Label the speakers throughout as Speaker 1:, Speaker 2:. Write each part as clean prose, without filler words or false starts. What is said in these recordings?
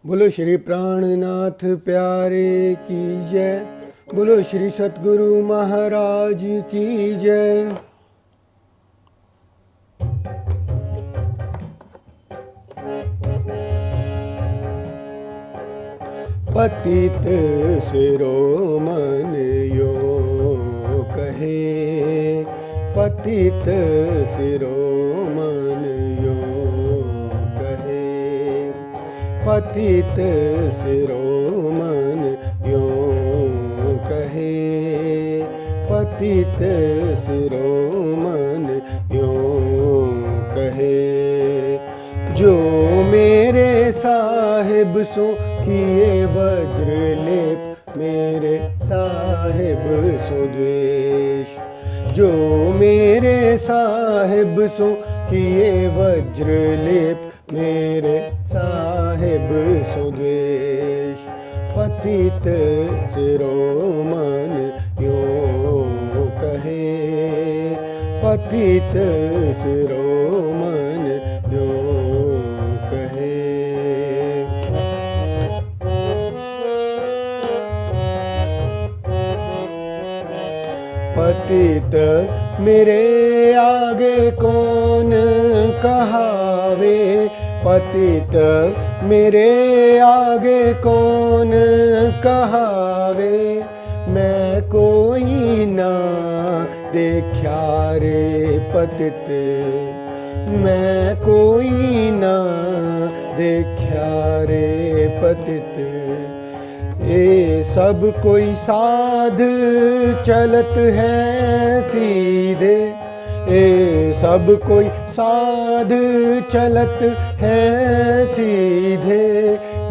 Speaker 1: बोलो श्री प्राणनाथ प्यारे की जय। बोलो श्री सतगुरु महाराज की जय। पतित शिरोमणि यो कहे, पतित शिरोमणि यो कहे, पतित शिरोमणि यो कहे, पतित शिरोमणि यो कहे। जो मेरे साहिब सो किए वज्र लेप, मेरे साहिब सो द्वेष। जो मेरे साहिब सो किए वज्र लेप, मेरे साहिब सो द्वेष। पतित शिरोमणि यो कहे, पतित शिरोमणि यो कहे। पतित मेरे आगे कौन कहावे, पतित मेरे आगे कौन कहावे। मैं कोई ना देखा रे पतित, मैं कोई ना देखा रे पतित। ये सब कोई साध चलत है सीधे, ये सब कोई साध चलत है सीधे।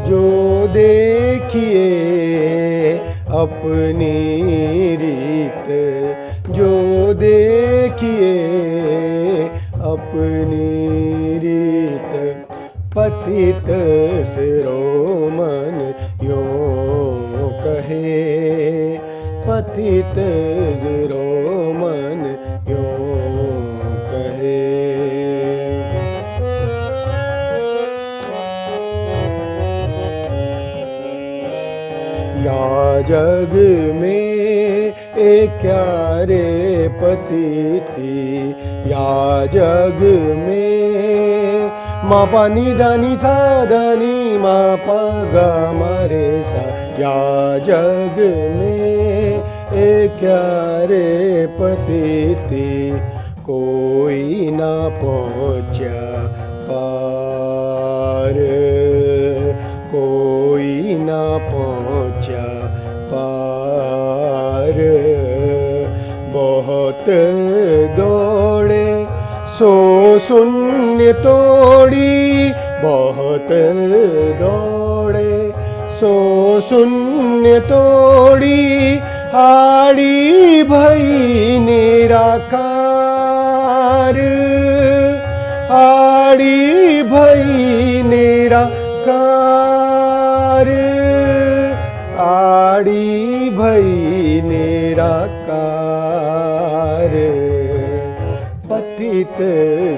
Speaker 1: जो देखिए अपनी रीत, जो देखिए अपनी रीत। पतित शिरोमणि यो कहे, पतित शिरोमणि यो कहे। या जग में एक क्या रे पतिती, या जग में मा पा नि धा नि सा धा नि मा पा गा मा रे सा। या जग में एक क्या रे पतिती, कोई ना पहुँचा पार, कोई ना पहुँचा पार। बहुत दौड़े सो शून्य तोड़ी, बहुत दौड़े सो शून्य तोड़ी। आड़ी भई निराकार, आड़ी भई निराकार, आड़ी भई निराकार। पतित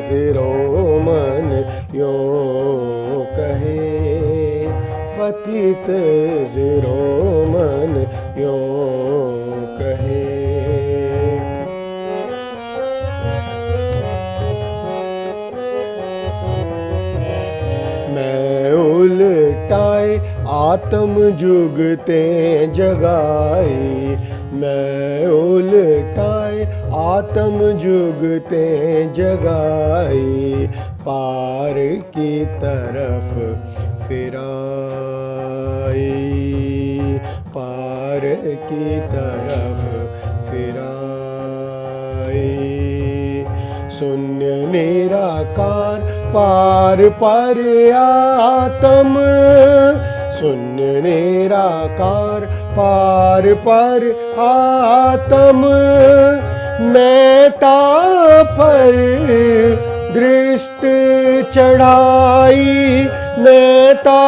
Speaker 1: शिरोमणि यो कहे, पतित शिरोमणि यो कहे। मैं उलटाए आत्म जुगते जगाई, मैं उलटाए आत्म जुगते जगाई। पार की तरफ फिराई, पार की तरफ फिराई। शून्य निराकार पार पर आत्म, शून्य निराकार पार पर आत्म। मैं ता पर दृष्टि चढ़ाई, मैं ता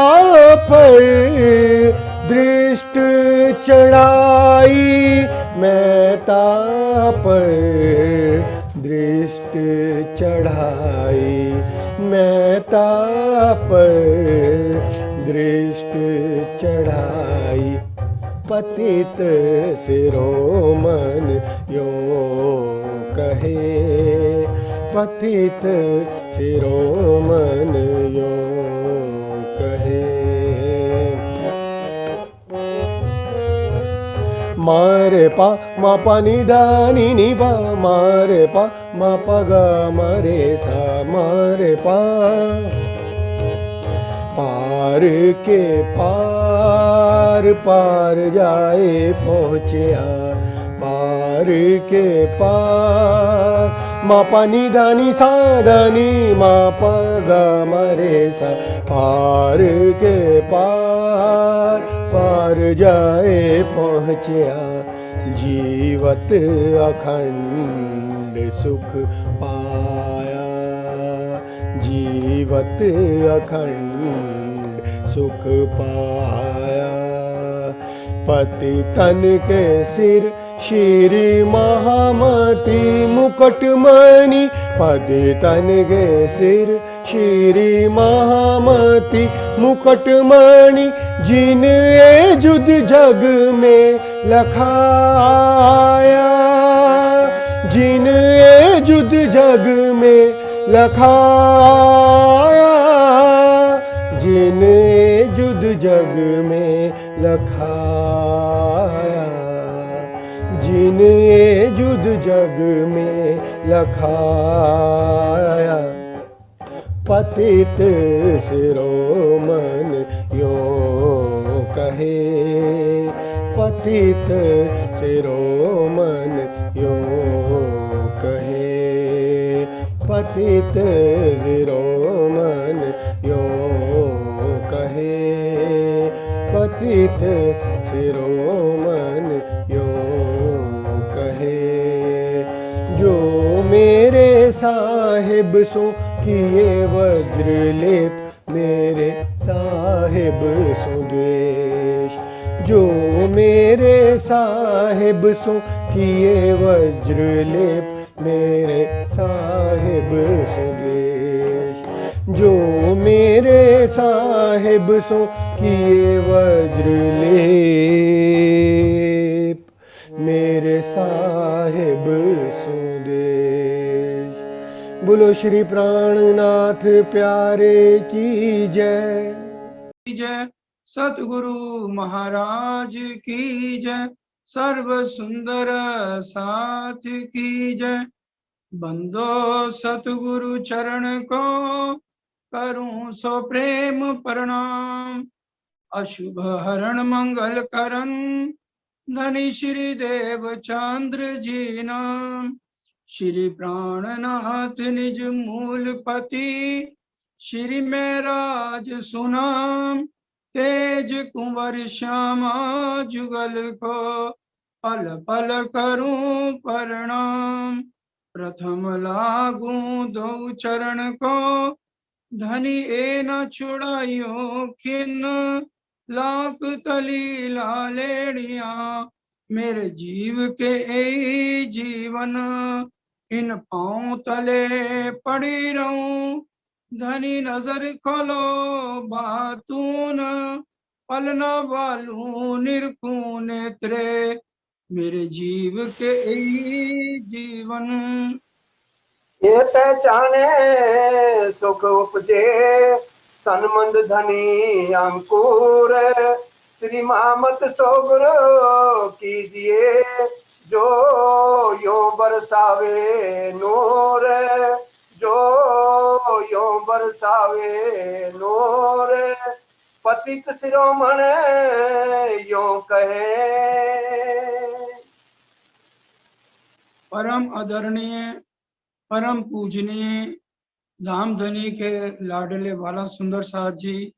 Speaker 1: पर दृष्टि चढ़ाई। मैं ता पर दृष्टि चढ़ाई, मैं ता पर दृष्ट चढ़ाई, पतित शिरोमणि यो कहे, पतित शिरोमणि यो कहे। मारे पा मा पा नि धा नि नि पा, मारे पा मा पा गा मा रे सा, मारे पा। पार के पार पार जाए पहुँचिया, पार के पार। मा पा नि धा नि सा धा नि मा पा गा मा रे सा, पार के पार पार जाए पहुँचिया। जीवत अखंड सुख पाया, जीवत अखंड सुख पाया। पति तन के सिर श्री महामती मुकुटमणि, पति तन के सिर श्री महामती मुकुटमणि। जिन ए जुद जग में लखाया, जिन ए जुद जग में लखाया, जिन ए जुद जग में लखाया, जिन ए जुद जग में लखाया। पतित शिरोमणि यो कहे, पतित शिरोमणि यो कहे, पतित शिरोमणि यो कहे, पतित शिरोमणि यो कहे। जो मेरे साहिब सो किए वज्रलेप, मेरे साहिब सो द्वेष। जो मेरे साहिब सो किए वज्रलेप, मेरे साहिब सो द्वेष। जो मेरे साहिब सो किए वज्रलेप, मेरे साहिब सो द्वेष। बोलो श्री प्राणनाथ प्यारे की जय।
Speaker 2: जय सतगुरु महाराज की जय, सर्व सुंदर साथ की जय। बंदो सतगुरु चरण को करूं सो प्रेम प्रणाम। अशुभ हरण मंगल करन धनी श्री देव चंद्र जी नाम। श्री प्राणनाथ निज मूल पति, श्री में राज सुनाम। तेज कुंवर श्यामा जुगल को पल पल करूं प्रणाम। प्रथम लागू दो चरण को धनी ए न छुड़ाइयो खिन। लाख तली लालेड़िया मेरे जीव के ए जीवन। इन पांव तले पड़ी रहूं धनी नजर खोलो बातून। पलना वालू निरखूं नेत्रे मेरे जीव के ए जीवन।
Speaker 3: ये पहचाने सुख उपजे सनमंद धनी अंकुर। श्री मामत सो गुरु कीजिए जो यो बरसावे नूर। जो यो बरसावे नूर। पतित शिरोमणि यो कहे।
Speaker 2: परम आदरणीय परम पूजनीय धामधनी के लाडले वाला सुंदर साथ जी,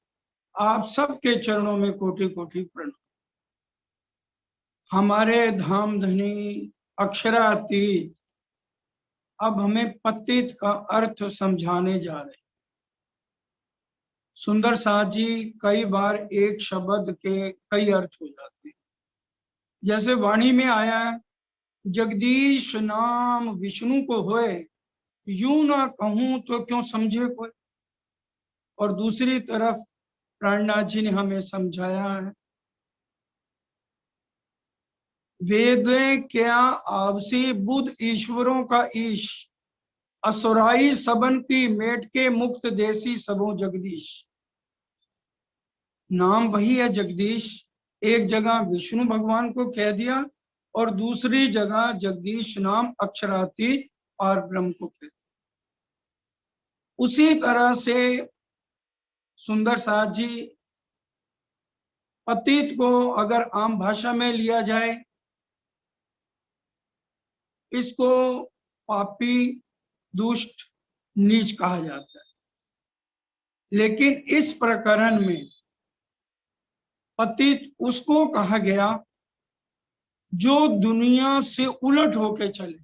Speaker 2: आप सबके चरणों में कोटि कोटि प्रणाम। हमारे धामधनी अक्षरातीत अब हमें पतित का अर्थ समझाने जा रहे हैं। सुंदर साथ जी, कई बार एक शब्द के कई अर्थ हो जाते हैं। जैसे वाणी में आया है, जगदीश नाम विष्णु को होए, यूं ना कहूं तो क्यों समझे कोई। और दूसरी तरफ प्राणनाथ जी ने हमें समझाया है। वेद क्या आवसी बुध ईश्वरों का ईश, असुराई सबन की मेट के मुक्त देसी सबों जगदीश। नाम वही है जगदीश। एक जगह विष्णु भगवान को कह दिया और दूसरी जगह जगदीश नाम अक्षरातीत और ब्रह्म को कह दिया। उसी तरह से सुंदर साथ जी, पतित को अगर आम भाषा में लिया जाए, इसको पापी, दुष्ट, नीच कहा जाता है। लेकिन इस प्रकरण में पतित उसको कहा गया जो दुनिया से उलट होके चले,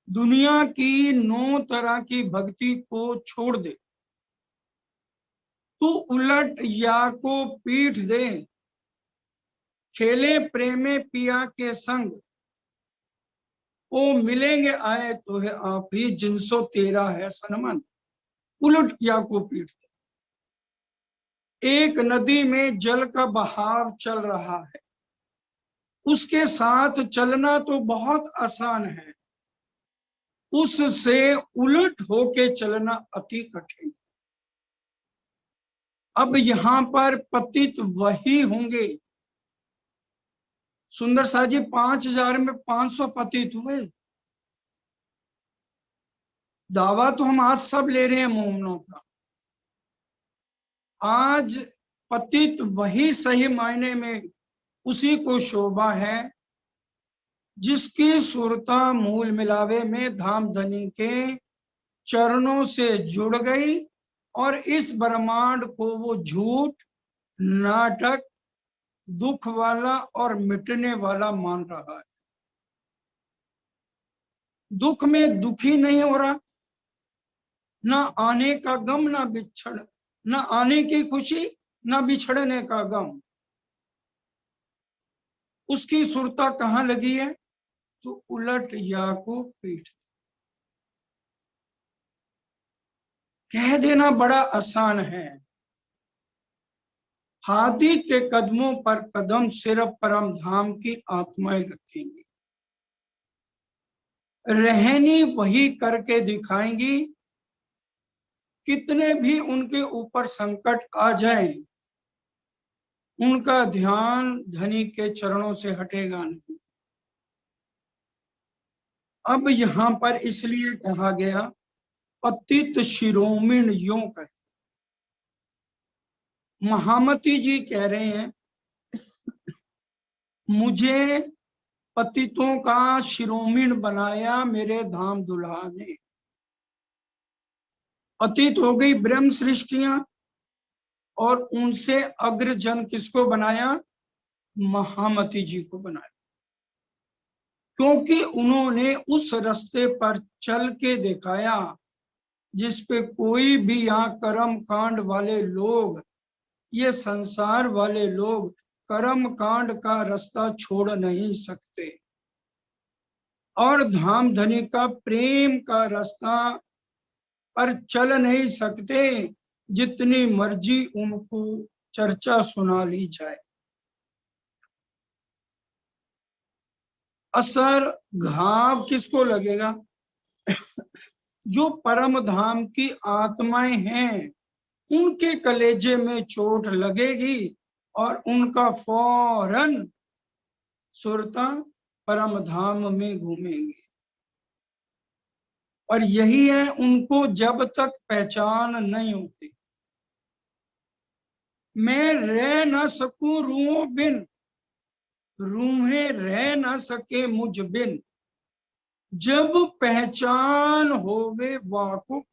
Speaker 2: दुनिया की 9 तरह की भक्ति को छोड़ दे, तू उलट या को पीठ दे, खेले प्रेमे पिया के संग, ओ मिलेंगे आए तो है आप ही, जिनसो तेरा है सनमन। उलट या को पीठ दे। एक नदी में जल का बहाव चल रहा है, उसके साथ चलना तो बहुत आसान है, उससे उलट होके चलना अति कठिन। अब यहां पर पतित वही होंगे। सुंदर साथ जी 5000 में 500 पतित हुए। दावा तो हम आज सब ले रहे हैं मोमनों का। आज पतित वही सही मायने में उसी को शोभा है जिसकी सुरता मूल मिलावे में धाम धनी के चरणों से जुड़ गई और इस ब्रह्मांड को वो झूठ, नाटक, दुख वाला और मिटने वाला मान रहा है। दुख में दुखी नहीं हो रहा, ना आने का गम, ना बिछड़, ना आने की खुशी, ना बिछड़ने का गम। उसकी सुरता कहां लगी है? तो उलट या को पीठ। कह देना बड़ा आसान है। हाथी के कदमों पर कदम सिर्फ परम धाम की आत्माएं रखेंगी, रहनी वही करके दिखाएंगी। कितने भी उनके ऊपर संकट आ जाएं, उनका ध्यान धनी के चरणों से हटेगा नहीं। अब यहां पर इसलिए कहा गया पतित शिरोमणि यों कहे। महामती जी कह रहे हैं मुझे पतितों का शिरोमणि बनाया मेरे धाम दुल्हा ने। पतित हो गई ब्रह्म सृष्टियां और उनसे अग्रजन किसको बनाया? महामती जी को बनाया, क्योंकि उन्होंने उस रास्ते पर चल के दिखाया जिस पे कोई भी यहाँ कर्म कांड वाले लोग, ये संसार वाले लोग कर्म कांड का रास्ता छोड़ नहीं सकते और धाम धनी का प्रेम का रास्ता पर चल नहीं सकते, जितनी मर्जी उनको चर्चा सुना ली जाए। असर घाव किसको लगेगा? जो परम धाम की आत्माएं हैं उनके कलेजे में चोट लगेगी और उनका फौरन सुरता परम धाम में घूमेंगे। और यही है, उनको जब तक पहचान नहीं होती, मैं रह न सकूं रूहों बिन, रूहें रह न सके मुझ बिन, जब पहचान होवे वाकुफ,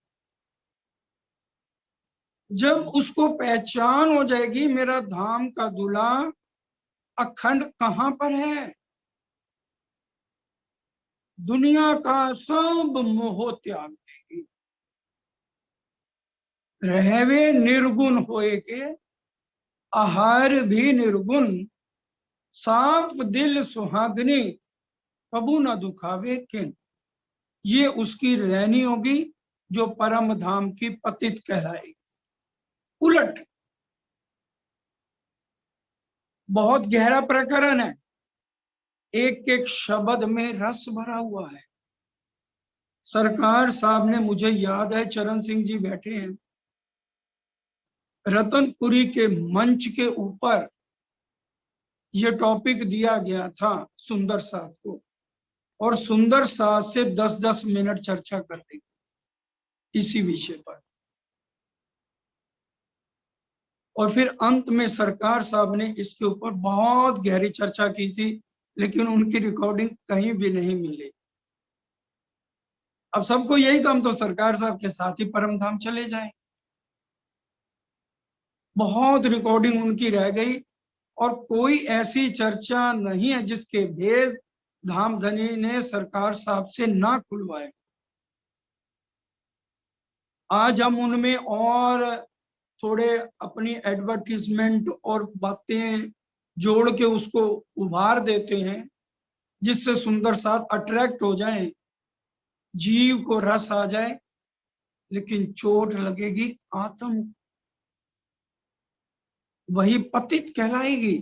Speaker 2: जब उसको पहचान हो जाएगी मेरा धाम का दूल्हा अखंड कहां पर है, दुनिया का सब मोह त्याग देगी, रहवे निर्गुण होए के, आहार भी निर्गुण, साफ दिल सुहागनी, कबू न दुखावे किन। ये उसकी रहनी होगी जो परम धाम की पतित कहलाएगी। उलट बहुत गहरा प्रकरण है, एक एक शब्द में रस भरा हुआ है। सरकार साहब ने, मुझे याद है चरण सिंह जी बैठे हैं, रतनपुरी के मंच के ऊपर ये टॉपिक दिया गया था सुंदर साहब को, और सुंदर साहब से 10-10 मिनट चर्चा कर दी इसी विषय पर। और फिर अंत में सरकार साहब ने इसके ऊपर बहुत गहरी चर्चा की थी, लेकिन उनकी रिकॉर्डिंग कहीं भी नहीं मिली। अब सबको यही था, हम तो सरकार साहब के साथ ही परम धाम चले जाएं। बहुत रिकॉर्डिंग उनकी रह गई, और कोई ऐसी चर्चा नहीं है जिसके भेद धामधनी ने सरकार साहब से ना खुलवाए। आज हम उनमें और थोड़े अपनी एडवर्टीजमेंट और बातें जोड़ के उसको उभार देते हैं, जिससे सुंदर साथ अट्रैक्ट हो जाए, जीव को रस आ जाए, लेकिन चोट लगेगी आत्म, वही पतित कहलाएगी।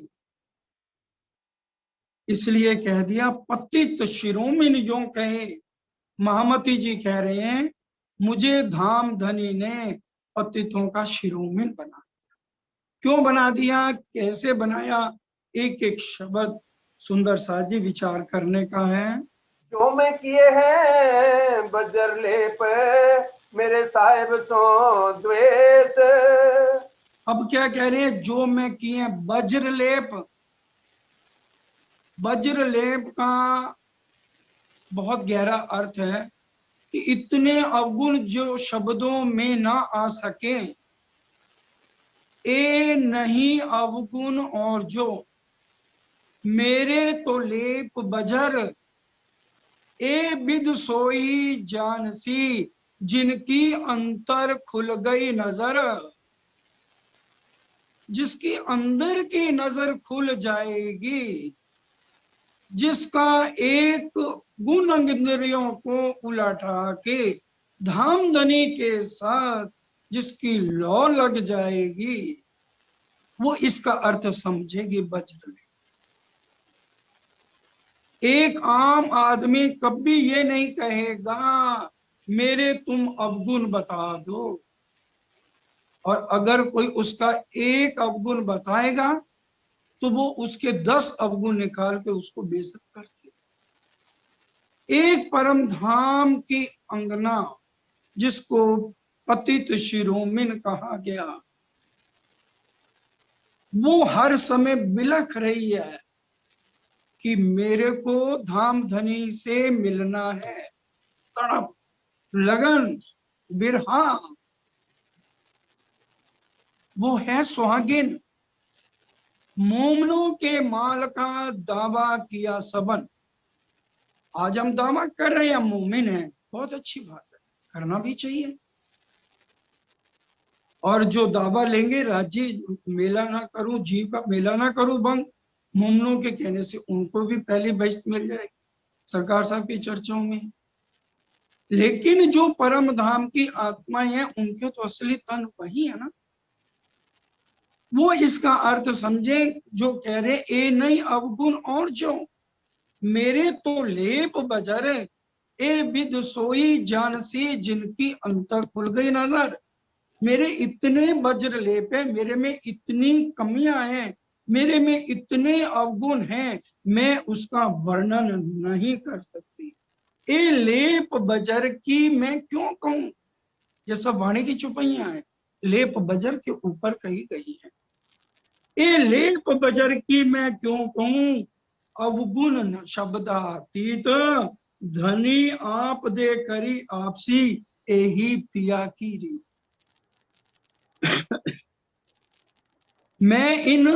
Speaker 2: इसलिए कह दिया पतित शिरोमिन जो कहे। महामती जी कह रहे हैं, मुझे धाम धनी ने पतितों का शिरोमिन बना दिया। क्यों बना दिया, कैसे बनाया, एक एक शब्द सुंदर साथ जी विचार करने का है।
Speaker 3: जो मैं किए हैं बजर लेप मेरे साहिब सो द्वेष।
Speaker 2: अब क्या कह रहे हैं, जो मैं किए वज्र लेप। वज्र लेप का बहुत गहरा अर्थ है कि इतने अवगुण जो शब्दों में ना आ सके, ए नहीं अवगुण और जो मेरे तो लेप बजर, ए बिद सोई जानसी जिनकी अंतर खुल गई नजर। जिसकी अंदर की नजर खुल जाएगी, जिसका एक गुण इंद्रियों को उलटा के धामधनी के साथ जिसकी लौ लग जाएगी, वो इसका अर्थ समझेगी वज्र। एक आम आदमी कभी ये नहीं कहेगा मेरे तुम अवगुण बता दो, और अगर कोई उसका एक अवगुण बताएगा तो वो उसके 10 अवगुण निकाल के उसको बेइज्जत करते। एक परम धाम की अंगना जिसको पतित शिरोमिन कहा गया, वो हर समय बिलख रही है कि मेरे को धाम धनी से मिलना है। तड़प, लगन, बिरहा, वो है सुहागिन। मोमनों के माल का दावा किया सबन। आज हम दावा कर रहे हैं हम मोमिन हैं, बहुत अच्छी बात है, करना भी चाहिए। और जो दावा लेंगे राज्य मेला ना करूं, जीव का मेला ना करूं भंग, मोमनों के कहने से उनको भी पहली बचत मिल जाएगी सरकार साहब की चर्चाओं में। लेकिन जो परम धाम की आत्माएं हैं, उनके तो असली तन वही है ना। वो इसका अर्थ समझे जो कह रहे ए नहीं अवगुण और जो मेरे तो लेप बजर, ए विद सोई जानसी जिनकी अंतर खुल गई नजर। मेरे इतने वज्र लेप है, मेरे में इतनी कमियां हैं, मेरे में इतने अवगुण हैं, मैं उसका वर्णन नहीं कर सकती। ए लेप बजर की मैं क्यों कहूं, ये सब वाणी की चुपैयां हैं, लेप बजर के ऊपर कही गई है। ए लेप बजर की मैं क्यों कहूं, अवगुण शब्दातीत धनी आप दे करी आपसी एही पिया की री। मैं इन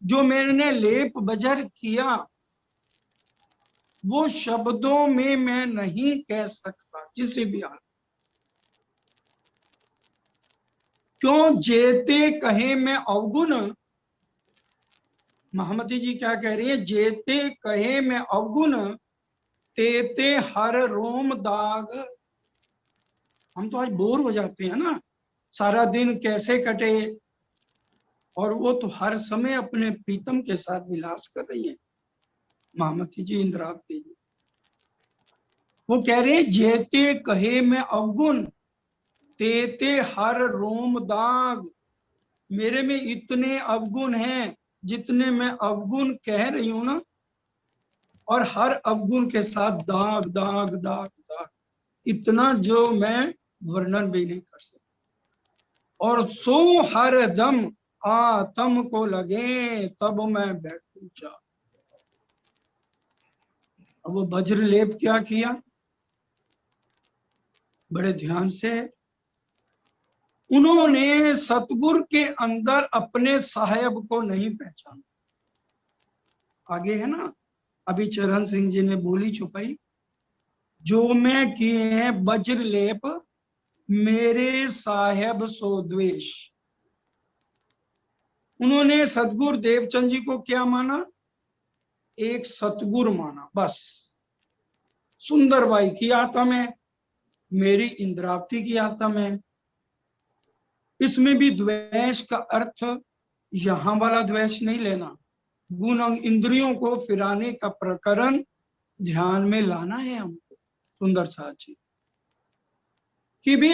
Speaker 2: जो मैंने लेप बजर किया वो शब्दों में मैं नहीं कह सकता किसी भी हाल। क्यों जेते कहे मैं अवगुण, महामती जी क्या कह रही है, जेते कहे मैं अवगुण तेते हर रोम दाग। हम तो आज बोर हो जाते हैं ना, सारा दिन कैसे कटे, और वो तो हर समय अपने प्रीतम के साथ विलास कर रही है महामती जी, इंद्रावती जी। वो कह रहे हैं, जेते कहे मैं अवगुण, तेते हर रोम दाग। मेरे में इतने अवगुण हैं, जितने मैं अवगुण कह रही हूं ना, और हर अवगुण के साथ दाग दाग दाग दाग, इतना जो मैं वर्णन भी नहीं कर सकता। और सो हर दम आत्म को लगे, तब मैं बैठू जा। अब वो वज्र लेप क्या किया, बड़े ध्यान से उन्होंने सतगुरु के अंदर अपने साहेब को नहीं पहचाना। आगे है ना, अभी चरण सिंह जी ने बोली छुपाई, जो मैं किए हैं वज्र लेप, मेरे साहेब सो द्वेष। उन्होंने सतगुरु देवचंद जी को क्या माना, एक सतगुरु माना बस। सुंदरबाई की आत्म है, मेरी इंद्रावती की आत्म है। इसमें भी द्वेष का अर्थ यहां वाला द्वेष नहीं लेना, गुण इंद्रियों को फिराने का प्रकरण ध्यान में लाना है हमको। सुंदर साथ जी कि भी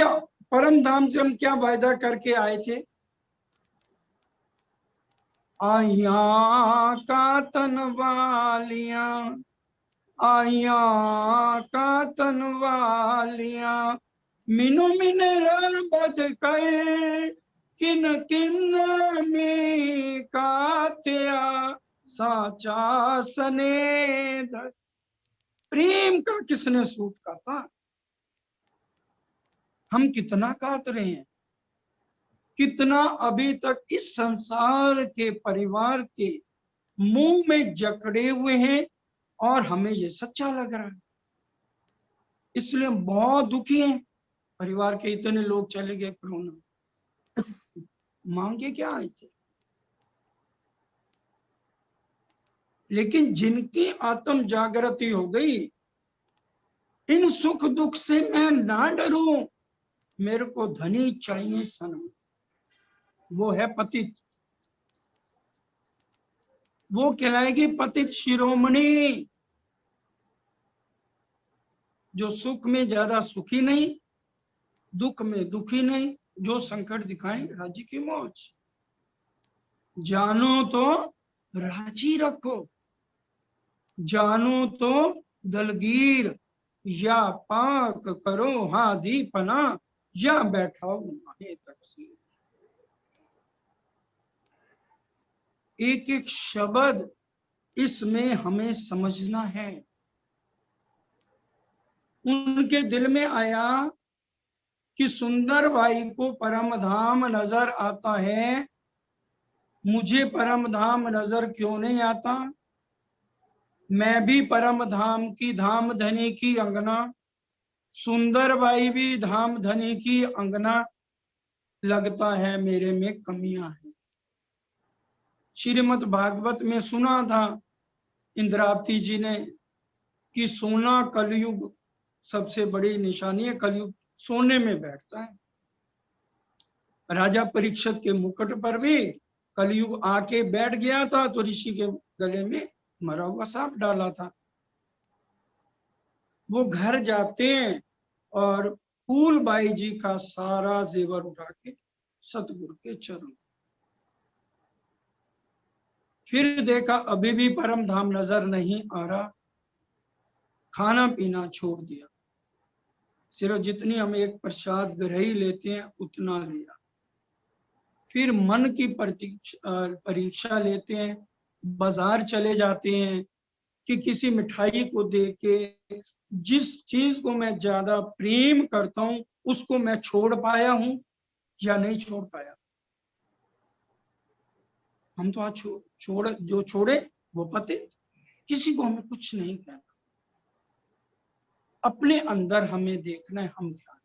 Speaker 2: परम धाम से हम क्या वायदा करके आए थे, आइया का तन वालियां, आइया का तन वालियां, मिनो मिन बद कहे, किन किन में कात्या साचा सने। प्रेम का किसने सूट काता, हम कितना कात रहे हैं, कितना अभी तक इस संसार के परिवार के मुंह में जकड़े हुए हैं, और हमें ये सच्चा लग रहा है, इसलिए हम बहुत दुखी हैं। परिवार के इतने लोग चले गए कोरोना, मांगे क्या आए थे, लेकिन जिनकी आत्म जागृति हो गई, इन सुख दुख से मैं ना डरूं, मेरे को धनी चाहिए सनम, वो है पतित, वो कहलाएगी पतित शिरोमणि, जो सुख में ज्यादा सुखी नहीं, दुख में दुखी नहीं, जो संकट दिखाए राज्य की मौज। जानो तो राजी रखो, जानो तो दलगीर, या पाक करो हा दीपना, या बैठाओ माहे तकसीर। एक एक शब्द इसमें हमें समझना है। उनके दिल में आया कि सुंदर भाई को परम धाम नजर आता है, मुझे परम धाम नजर क्यों नहीं आता, मैं भी परम धाम की धाम धनी की अंगना, सुंदर बाई भी धाम धनी की अंगना, लगता है मेरे में कमियां हैं। श्रीमद् भागवत में सुना था इंद्रावती जी ने कि सोना कलयुग सबसे बड़ी निशानी है, कलयुग सोने में बैठता है। राजा परीक्षित के मुकुट पर भी कलयुग आके बैठ गया था, तो ऋषि के गले में मरा हुआ सांप डाला था। वो घर जाते हैं और फूलबाई जी का सारा जेवर उठा के सतगुरु के चरण, फिर देखा अभी भी परम धाम नजर नहीं आ रहा, खाना पीना छोड़ दिया, सिर्फ जितनी हम एक प्रसाद ग्रही लेते हैं उतना लिया। फिर मन की परीक्षा लेते हैं, बाजार चले जाते हैं कि किसी मिठाई को देख के जिस चीज को मैं ज्यादा प्रेम करता हूं उसको मैं छोड़ पाया हूं या नहीं छोड़ पाया। हम तो आज छोड़ जो छोड़े वो पतित, किसी को हमें कुछ नहीं कहना, अपने अंदर हमें देखना है हम क्या।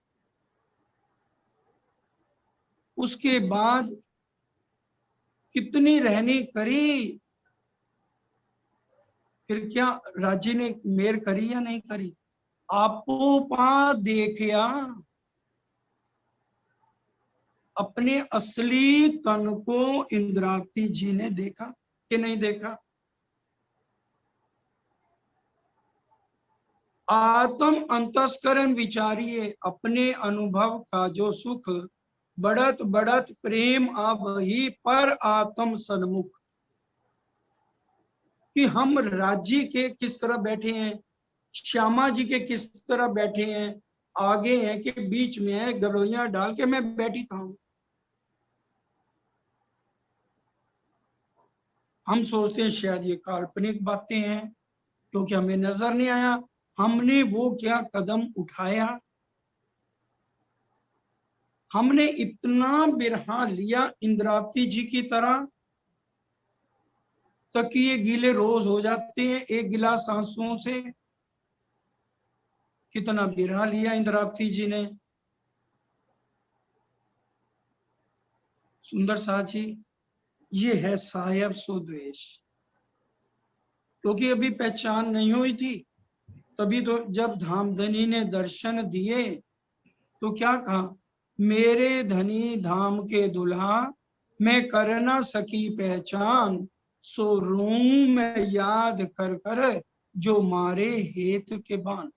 Speaker 2: उसके बाद कितनी रहनी करी, फिर क्या राजी ने मेर करी या नहीं करी, आपो पा देखिया, अपने असली तन को इंद्रावती जी ने देखा कि नहीं देखा? आत्म अंतस्करण विचारिए, अपने अनुभव का जो सुख बढ़त बढ़त प्रेम अब ही पर आत्म सन्मुख। कि हम राज्य के किस तरह बैठे हैं, श्यामा जी के किस तरह बैठे हैं, आगे हैं कि बीच में है, गलोइयां डाल के मैं बैठी था। हम सोचते हैं शायद ये काल्पनिक बातें हैं क्योंकि हमें नजर नहीं आया। हमने वो क्या कदम उठाया, हमने इतना बिरहा लिया इंद्रावती जी की तरह, तकिए गीले रोज हो जाते हैं एक गिलास आंसुओं से। कितना बिरहा लिया इंद्रावती जी ने। सुंदर साथ जी, ये है साहेब सुद्वेश। क्योंकि अभी पहचान नहीं हुई थी, तभी तो जब धामधनी ने दर्शन दिए तो क्या कहा, मेरे धनी धाम के दुल्हा मैं कर ना सकी पहचान, सो रूं मैं याद कर कर जो मारे हेत के बाण।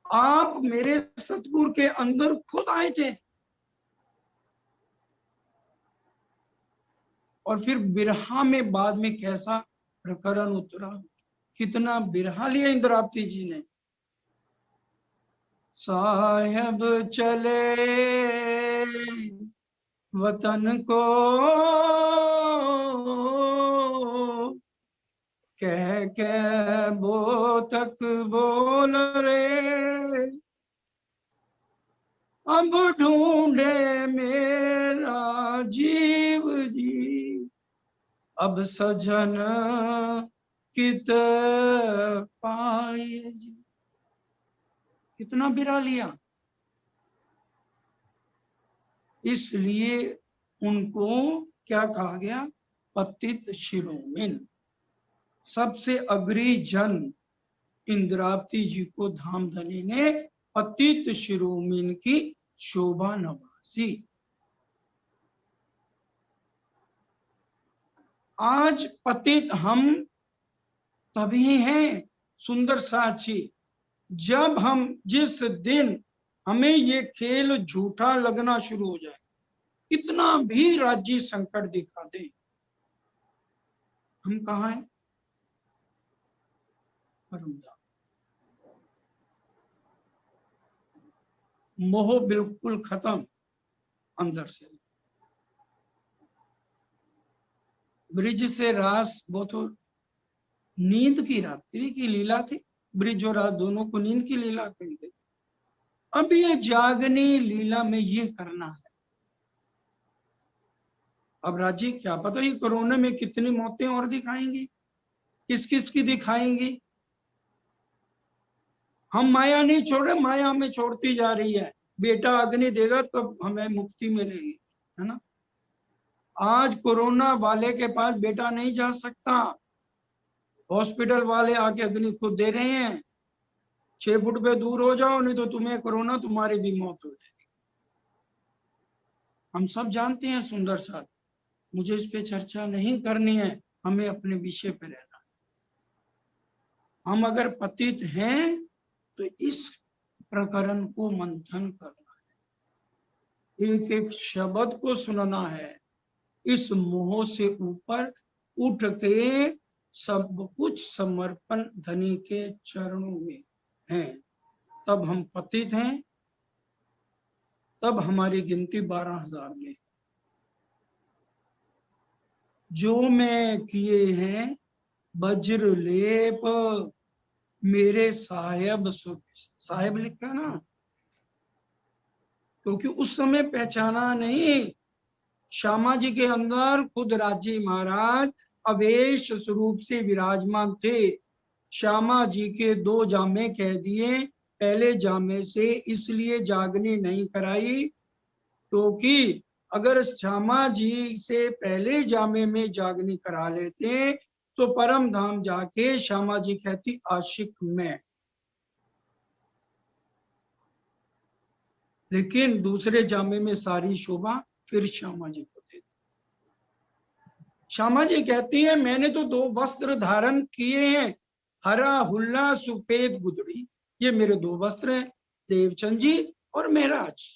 Speaker 2: आप मेरे सतगुरु के अंदर खुद आए थे और फिर बिरहा में बाद में कैसा प्रकरण उतरा, कितना बिरहा लिया इंद्रावती जी ने। साहेब चले वतन को कह के वो तक बोल रे, अब ढूंढे मेरा जीव जी, अब सजन कित पाए जी। कितना बिरा लिया, इसलिए उनको क्या कहा गया, पतित शिरोमणि। सबसे अग्री जन इंद्रावती जी को धामधनी ने पतित शिरोमणि की शोभा नवासी। आज पतित हम तभी हैं सुंदर साची, जब हम जिस दिन हमें ये खेल झूठा लगना शुरू हो जाए, कितना भी राज्य संकट दिखा दे, हम कहाँ हैं, परमधाम। मोह बिल्कुल खत्म अंदर से। ब्रिज से रास, वो तो नींद की रात्रि की लीला थी, ब्रिज और रास दोनों को नींद की लीला कही गई। अब ये जागनी लीला में ये करना है। अब राजी क्या पता ये कोरोना में कितनी मौतें और दिखाएंगी, किस किस की दिखाएंगी। हम माया नहीं छोड़े, माया हमें छोड़ती जा रही है। बेटा अग्नि देगा तब हमें मुक्ति मिलेगी, है ना। आज कोरोना वाले के पास बेटा नहीं जा सकता, हॉस्पिटल वाले आके अग्नि खुद दे रहे हैं, 6 फुट पे दूर हो जाओ नहीं तो तुम्हें कोरोना, तुम्हारी भी मौत हो जाएगी। हम सब जानते हैं सुंदर साथ, मुझे इस पे चर्चा नहीं करनी है, हमें अपने विषय पे रहना। हम अगर पतित हैं तो इस प्रकरण को मंथन करना है, एक एक शब्द को सुनना है, इस मोह से ऊपर उठ के सब कुछ समर्पण धनी के चरणों में है। तब हम पतित हैं, तब हमारी गिनती 12,000 में। जो मैं किए हैं वज्र लेप मेरे साहेब साहेब लिखा ना, क्योंकि उस समय पहचाना नहीं, श्यामा जी के अंदर खुद राजी महाराज अवेश स्वरूप से विराजमान थे। श्यामा जी के 2 जामे कह दिए, पहले जामे से इसलिए जागनी नहीं कराई क्योंकि अगर श्यामा जी से पहले जामे में जागनी करा लेते तो परम धाम जाके श्यामा जी कहती आशिक में। लेकिन दूसरे जामे में सारी शोभा फिर श्यामा जी को दे दी। श्यामा जी कहती है मैंने तो 2 वस्त्र धारण किए हैं, हरा हुल्ला सुफेद गुदड़ी, ये मेरे 2 वस्त्र हैं, देवचंद जी और महराज।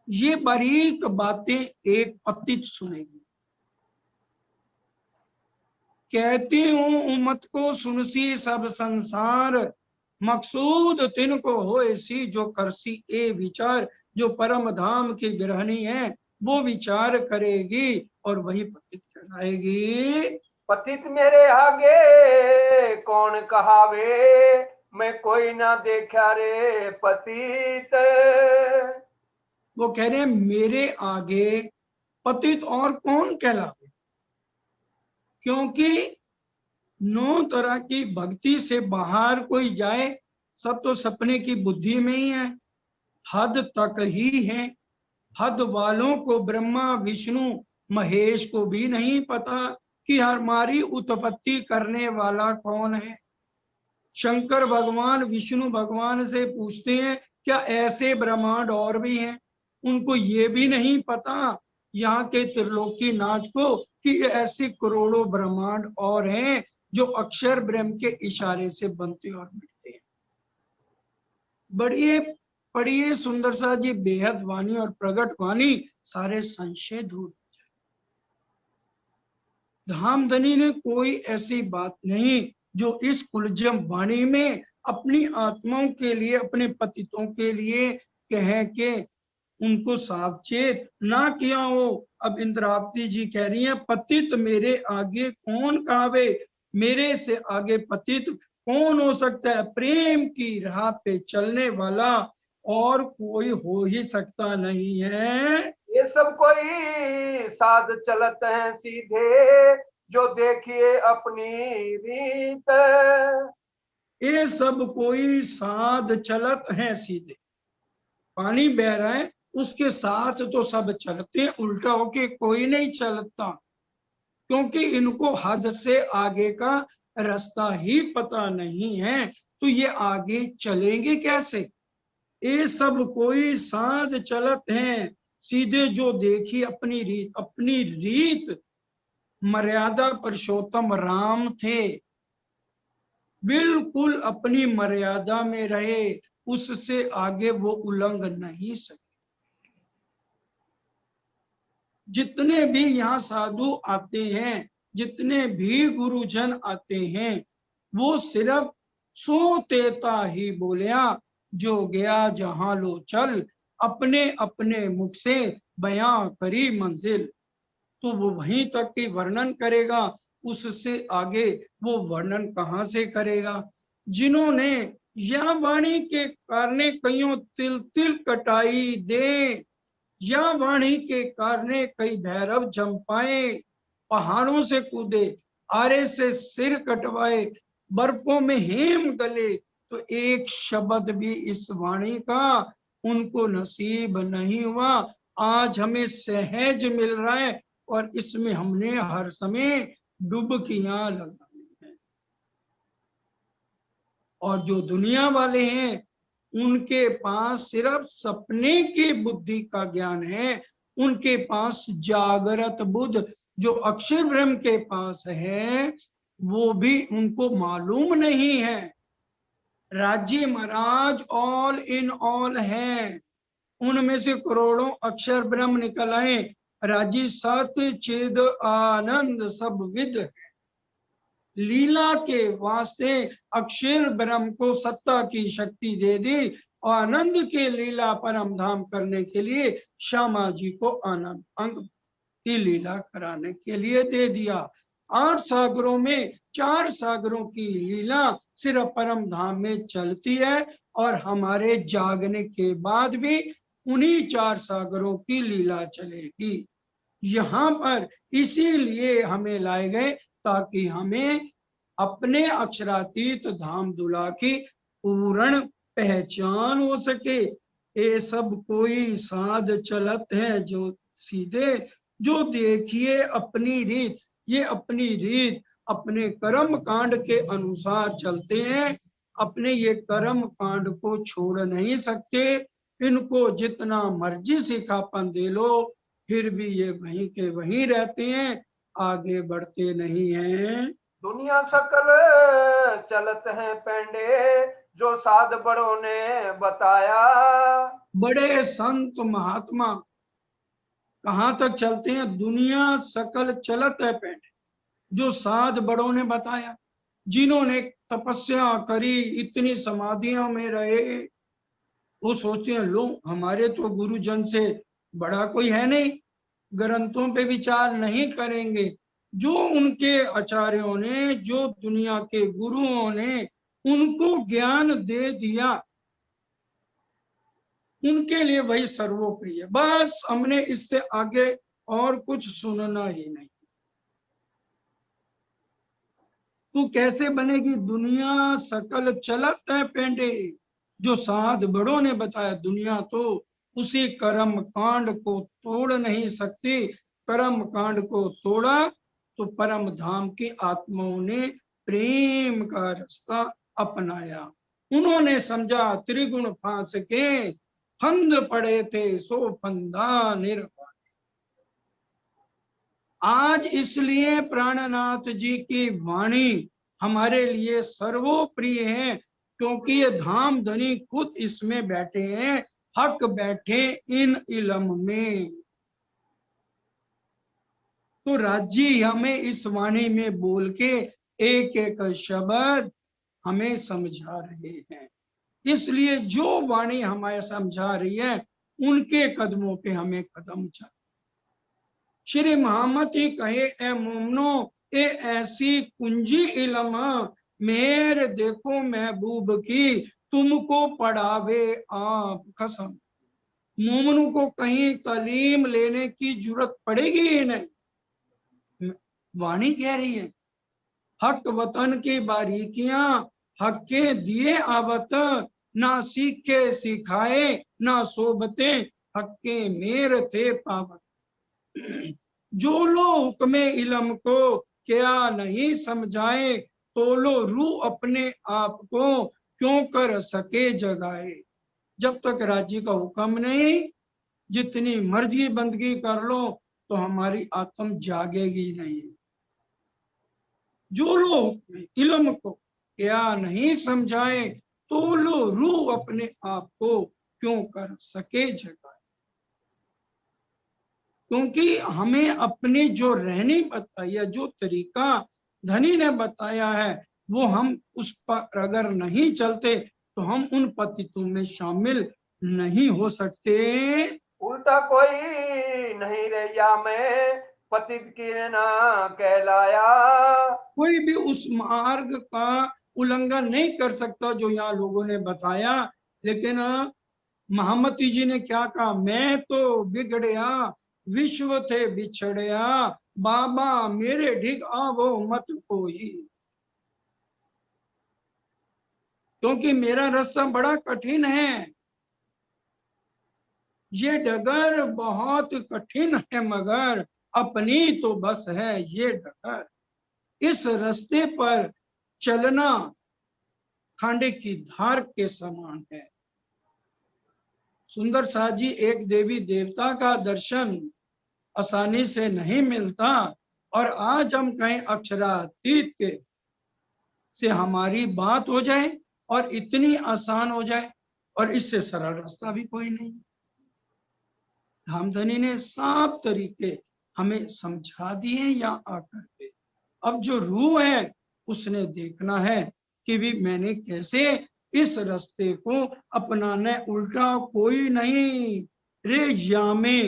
Speaker 2: ये बारीक बातें एक पतित सुनेगी। कहती हूं उम्मत को सुनसी सब संसार, मकसूद तिनको होए सी जो करसी ए विचार। जो परम धाम की गृहिणी है वो विचार करेगी और वही पतित कहलाएगी।
Speaker 3: पतित मेरे आगे कौन कहावे, मैं कोई ना देखा रे पतित।
Speaker 2: वो कह रहे हैं मेरे आगे पतित और कौन कहलावे, क्योंकि 9 तरह की भक्ति से बाहर कोई जाए सब तो सपने की बुद्धि में ही है, हद तक ही है। हद वालों को ब्रह्मा विष्णु महेश को भी नहीं पता कि हमारी उत्पत्ति करने वाला कौन है। शंकर भगवान विष्णु भगवान से पूछते हैं क्या ऐसे ब्रह्मांड और भी हैं, उनको ये भी नहीं पता यहाँ के त्रिलोकी नाथ को कि ऐसे करोड़ों ब्रह्मांड और हैं जो अक्षर ब्रह्म के इशारे से बनते और मिटते हैं। बढ़िए पढ़िए सुंदर सा जी बेहद वाणी और प्रगट वाणी, सारे संशय दूर। धामधनी ने कोई ऐसी बात नहीं जो इस कुलजम वाणी में अपनी आत्माओं के लिए, अपने पतितों के लिए कह के उनको सावचेत ना किया हो। अब इंद्रावती जी कह रही हैं पतित मेरे आगे कौन कहावे, मेरे से आगे पतित कौन हो सकता है। प्रेम की राह पे चलने वाला और कोई हो ही सकता नहीं है।
Speaker 3: ये सब कोई साध चलत है सीधे, जो देखिए अपनी रीत।
Speaker 2: ये सब कोई साध चलत है सीधे, पानी बह रहा है उसके साथ तो सब चलते हैं, उल्टा होके कोई नहीं चलता, क्योंकि इनको हद से आगे का रास्ता ही पता नहीं है, तो ये आगे चलेंगे कैसे। ये सब कोई साध चलत हैं सीधे, जो देखी अपनी रीत। अपनी रीत मर्यादा पुरुषोत्तम राम थे, बिल्कुल अपनी मर्यादा में रहे, उससे आगे वो उल्लंघ नहीं सके। जितने भी यहाँ साधु आते हैं, जितने भी गुरुजन आते हैं, वो सिर्फ सो तेता ही बोलिया, जो गया जहां लो चल, अपने अपने मुख से बयां करी मंजिल। तो वो वहीं तक की वर्णन करेगा, उससे आगे वो वर्णन कहाँ से करेगा। जिन्होंने या वाणी के कारण कईयों तिल तिल कटाई दे, या वाणी के कारण कई भैरव जंपाए, पहाड़ों से कूदे, आरे से सिर कटवाए, बर्फों में हेम गले, तो एक शब्द भी इस वाणी का उनको नसीब नहीं हुआ। आज हमें सहज मिल रहा है और इसमें हमने हर समय डुबकियां लगानी है। और जो दुनिया वाले हैं उनके पास सिर्फ सपने की बुद्धि का ज्ञान है, उनके पास जागृत बुद्ध जो अक्षर ब्रह्म के पास है वो भी उनको मालूम नहीं है। राज्य महाराज ऑल इन ऑल है, उनमें से करोड़ों अक्षर ब्रह्म निकल आए। राजी सत्य चिद आनंद सब विद है, लीला के वास्ते अक्षर ब्रह्म को सत्ता की शक्ति दे दी, और आनंद के लीला परम धाम करने के लिए श्यामा जी को आनंद अंग की लीला कराने के लिए दे दिया। 8 सागरों में 4 सागरों की लीला सिर्फ परम धाम में चलती है, और हमारे जागने के बाद भी उन्हीं 4 सागरों की लीला चलेगी। यहाँ पर इसीलिए हमें लाए गए ताकि हमें अपने अक्षरातीत धाम दुला की पूर्ण पहचान हो सके। ये सब कोई साध चलत है जो सीधे, जो देखिए अपनी रीत। ये अपनी रीत अपने कर्म कांड के अनुसार चलते हैं, अपने ये कर्म कांड को छोड़ नहीं सकते। इनको जितना मर्जी सिखापन दे लो, फिर भी ये वहीं के वहीं रहते हैं, आगे बढ़ते नहीं हैं।
Speaker 3: दुनिया सकल चलत है पेंडे, जो साध बड़ों ने बताया।
Speaker 2: बड़े संत महात्मा कहाँ तक चलते हैं? दुनिया सकल चलत है पेंडे, जो साध बड़ों ने बताया। जिन्होंने तपस्या करी, इतनी समाधियों में रहे, वो सोचते हैं लो हमारे तो गुरुजन से बड़ा कोई है नहीं, ग्रंथों पे विचार नहीं करेंगे। जो उनके आचार्यों ने, जो दुनिया के गुरुओं ने उनको ज्ञान दे दिया, उनके लिए वही सर्वोप्रिय। बस हमने इससे आगे और कुछ सुनना ही नहीं। तू कैसे बनेगी? दुनिया सकल चलत है पेंडे, जो साध बड़ों ने बताया। दुनिया तो उसी कर्म कांड को तोड़ नहीं सकती। कर्म कांड को तोड़ा तो परम धाम की आत्माओं ने प्रेम का रास्ता अपनाया। उन्होंने समझा त्रिगुण फांस के फंद पड़े थे, सो फंदा निर्वाण। आज इसलिए प्राणनाथ जी की वाणी हमारे लिए सर्वोप्रिय है, क्योंकि ये धाम धनी खुद इसमें बैठे हैं, हक बैठे इन इलम में। तो राज्य हमें इस वाणी में बोल के एक एक शब्द हमें समझा रहे हैं। इसलिए जो वाणी हमें समझा रही है, उनके कदमों पे हमें कदम चल। श्री महामती कहे ए मोमनो, ए ऐसी कुंजी इलम, मेर देखो महबूब की, तुमको पढ़ावे आप कसम। मोमनों को कहीं तालीम लेने की जरूरत पड़ेगी ही नहीं। वाणी कह रही है हक वतन की बारीकियां, हक के दिए आवत, ना सीखे सिखाए, ना सोबते, हक के मेर थे पावत। जो लो हुक्मे इलम को, क्या नहीं समझाए, तो लो रू अपने आप को, क्यों कर सके जगाए। जब तक राज्य का हुक्म नहीं, जितनी मर्जी बंदगी कर लो तो हमारी आत्म जागेगी नहीं। जो लो हुक्मे इलम को, क्या नहीं समझाए, तो लो रू अपने आप को, क्यों कर सके जगाए। क्योंकि हमें अपनी जो रहनी बताई है, जो तरीका धनी ने बताया है, वो हम उस पर अगर नहीं चलते तो हम उन पतितों में शामिल नहीं हो सकते।
Speaker 3: उल्टा कोई नहीं रैया में, पतित की ना कहलाया।
Speaker 2: कोई भी उस मार्ग का उल्लंघन नहीं कर सकता जो यहाँ लोगों ने बताया। लेकिन महामती जी ने क्या कहा? मैं तो बिगड़या, विश्व थे बिछड़या, बाबा मेरे ढिग आवो मत कोई। क्योंकि मेरा रास्ता बड़ा कठिन है, ये डगर बहुत कठिन है, मगर अपनी तो बस है ये डगर। इस रास्ते पर चलना खांडे की धार के समान है। सुंदर साथ जी, एक देवी देवता का दर्शन आसानी से नहीं मिलता, और आज हम कहें अक्षरातीत के से हमारी बात हो जाए और इतनी आसान हो जाए, और इससे सरल रास्ता भी कोई नहीं। धामधनी ने सब तरीके हमें समझा दिए यहाँ आकर के। अब जो रूह है उसने देखना है कि भी मैंने कैसे इस रास्ते को अपनाना है। उल्टा कोई नहीं। रे यामे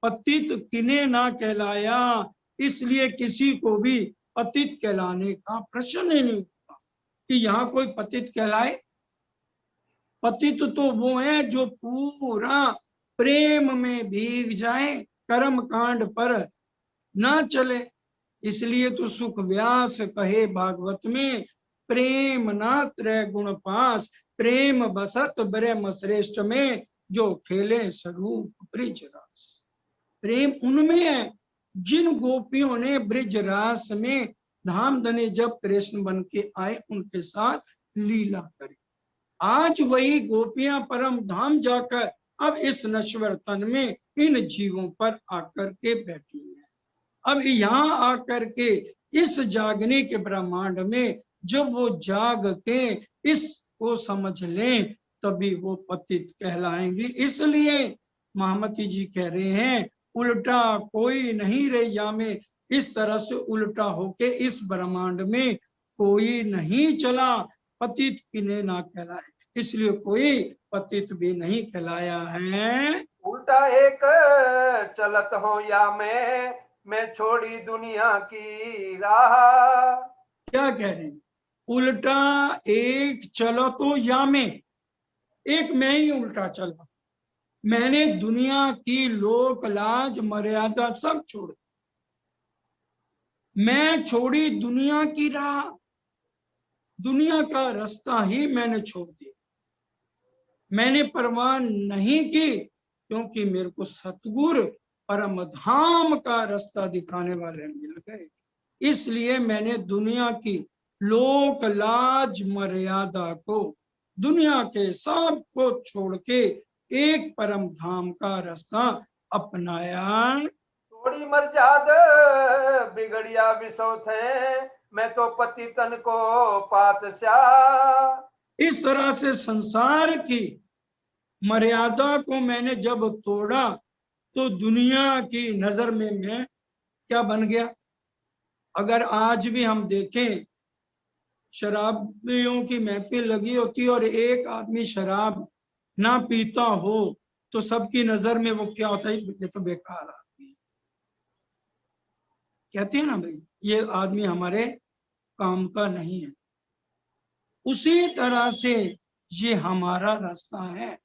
Speaker 2: पतित किने ना कहलाया, इसलिए किसी को भी पतित कहलाने का प्रश्न ही नहीं उठता कि यहाँ कोई पतित कहलाए। पतित तो वो है जो पूरा प्रेम में भीग जाए, कर्म कांड पर ना चले। इसलिए तो सुख व्यास कहे भागवत में, प्रेम ना त्रय गुण पास, प्रेम बसत ब्रह्म श्रेष्ठ में, जो खेले स्वरूप ब्रिज रास। प्रेम उनमें है जिन गोपियों ने ब्रिज रास में धामधनी जब कृष्ण बन के आए उनके साथ लीला करी। आज वही गोपियां परम धाम जाकर अब इस नश्वर तन में इन जीवों पर आकर के बैठी है। अब यहाँ आकर के इस जागने के ब्रह्मांड में जब वो जाग के इसको समझ लें तभी वो पतित कहलाएंगे। इसलिए महामती जी कह रहे हैं उल्टा कोई नहीं रह जामे, इस तरह से उल्टा होके इस ब्रह्मांड में कोई नहीं चला, पतित किन्हें ना कहलाए, इसलिए कोई पतित भी नहीं कहलाया है।
Speaker 3: उल्टा एक चलत हो या मैं छोड़ी दुनिया की राह।
Speaker 2: क्या कह रहे हैं? उल्टा एक चलो तो या मैं, एक मैं ही उल्टा चला, मैंने दुनिया की लोक लाज मर्यादा सब छोड़ दी, मैं छोड़ी दुनिया की राह, दुनिया का रास्ता ही मैंने छोड़ दिया, मैंने परवाह नहीं की, क्योंकि मेरे को सतगुरु परम धाम का रास्ता दिखाने वाले मिल गए। इसलिए मैंने दुनिया की लोक लाज मर्यादा को, दुनिया के सब को छोड़ के एक परम धाम का रास्ता अपनाया।
Speaker 3: थोड़ी मर्याद बिगड़िया विसौ थे, मैं तो पति तन को पातशाह।
Speaker 2: इस तरह से संसार की मर्यादा को मैंने जब तोड़ा तो दुनिया की नजर में मैं क्या बन गया। अगर आज भी हम देखें, शराबियों की महफिल लगी होती है और एक आदमी शराब ना पीता हो तो सबकी नजर में वो क्या होता है, ये तो बेकार आदमी है, कहते हैं ना भाई ये आदमी हमारे काम का नहीं है। उसी तरह से ये हमारा रास्ता है,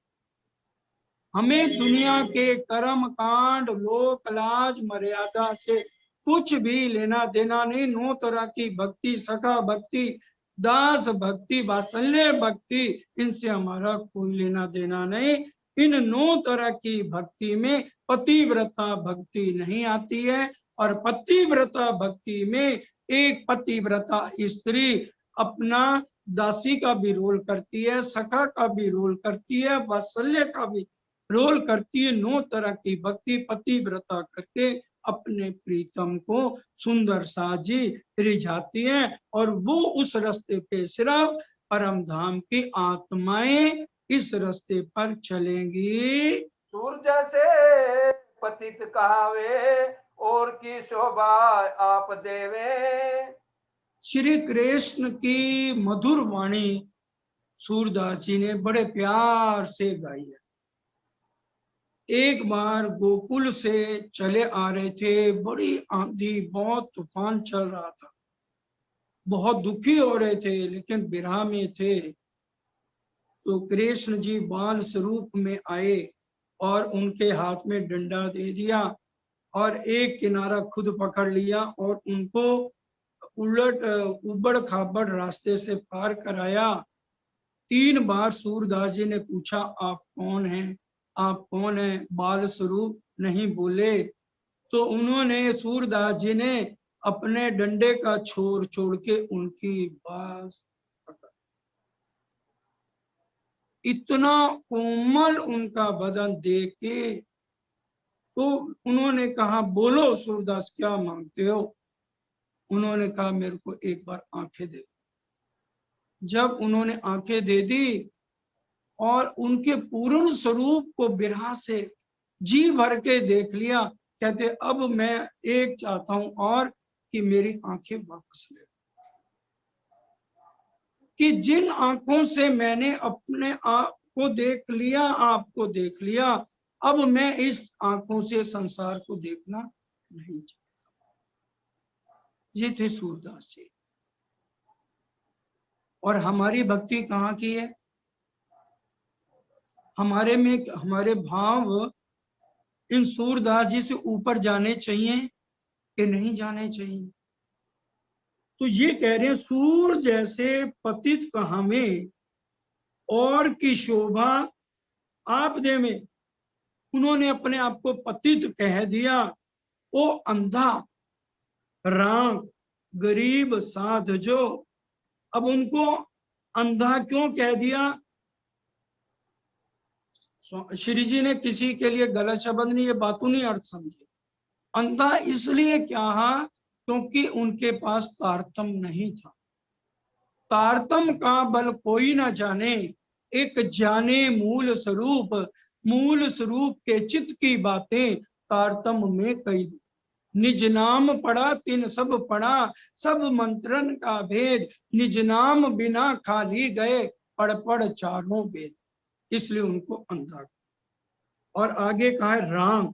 Speaker 2: हमें दुनिया के कर्म कांड लोक लाज मर्यादा से कुछ भी लेना देना नहीं। 9 तरह की भक्ति, सखा भक्ति, दास भक्ति, वात्सल्य भक्ति, इनसे हमारा कोई लेना देना नहीं। इन 9 तरह की भक्ति में पतिव्रता भक्ति नहीं आती है, और पतिव्रता भक्ति में एक पतिव्रता स्त्री अपना दासी का भी रोल करती है, सखा का भी रोल करती है, वात्सल्य का भी रोल करती है। 9 तरह की भक्ति पतिव्रता करके अपने प्रीतम को सुंदर साजी रिझाती है, और वो उस रास्ते पे सिर्फ परम धाम की आत्माएं इस रास्ते पर चलेंगी।
Speaker 3: सूरज से पतित कहावे, और की शोभा आप देवे।
Speaker 2: श्री कृष्ण की मधुर वाणी सूरदास जी ने बड़े प्यार से गाई है। एक बार गोकुल से चले आ रहे थे, बड़ी आंधी बहुत तूफान चल रहा था, बहुत दुखी हो रहे थे, लेकिन विरह में थे। तो कृष्ण जी बाल स्वरूप में आए और उनके हाथ में डंडा दे दिया और एक किनारा खुद पकड़ लिया और उनको उलट उबड़ खाबड़ रास्ते से पार कराया। 3 बार सूरदास जी ने पूछा आप कौन हैं, आप कौन हैं, बाल स्वरूप नहीं बोले। तो उन्होंने, सूरदास जी ने अपने डंडे का छोर छोड़ के उनकी बात पकड़ा। इतना कोमल उनका बदन देख के तो उन्होंने कहा बोलो सूरदास क्या मांगते हो। उन्होंने कहा मेरे को एक बार आंखें दे। जब उन्होंने आंखें दे दी और उनके पूर्ण स्वरूप को विरह से जी भर के देख लिया, कहते अब मैं एक चाहता हूं और कि मेरी आंखें वापस ले, कि जिन आंखों से मैंने अपने आप को देख लिया, आपको देख लिया, अब मैं इस आंखों से संसार को देखना नहीं चाहता। ये थे सूरदास जी। और हमारी भक्ति कहाँ की है? हमारे में हमारे भाव इन सूरदास जी से ऊपर जाने चाहिए कि नहीं जाने चाहिए? तो ये कह रहे हैं सूर जैसे पतित कहाँ में और की शोभा आप दे में। उन्होंने अपने आप को पतित कह दिया। ओ अंधा राम गरीब साध जो, अब उनको अंधा क्यों कह दिया? श्री जी ने किसी के लिए गलत शब्द नहीं, ये बातों नहीं अर्थ समझे। अंधा इसलिए क्या क्योंकि उनके पास तारतम नहीं था। तारतम का बल कोई ना जाने, एक जाने मूल स्वरूप के चित्त की बातें तारतम में कई। निज नाम पढ़ा तिन सब पढ़ा, सब मंत्रन का भेद, निज नाम बिना खाली गए, पढ़ पढ़ चारों वेद। इसलिए उनको अंधा। और आगे कहा है राम,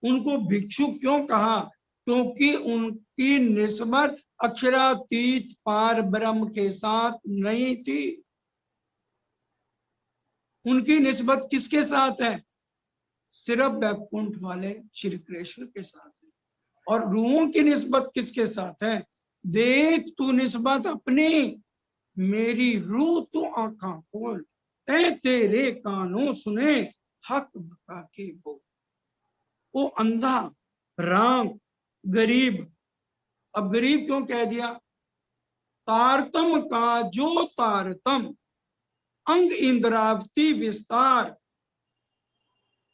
Speaker 2: उनको भिक्षु क्यों कहा? क्योंकि उनकी निस्बत अक्षरातीत पार ब्रह्म के साथ नहीं थी। उनकी निस्बत किसके साथ है? सिर्फ बैकुंठ वाले श्री कृष्ण के साथ है। और रूहों की निस्बत किसके साथ है? देख तू निस्बत अपनी, मेरी रूह तू आंखा खोल, तेरे कानों सुने हक बता के बोल। वो अंधा, राम, गरीब। अब गरीब क्यों कह दिया? तारतम का जो तारतम, अंग इंद्रावती विस्तार,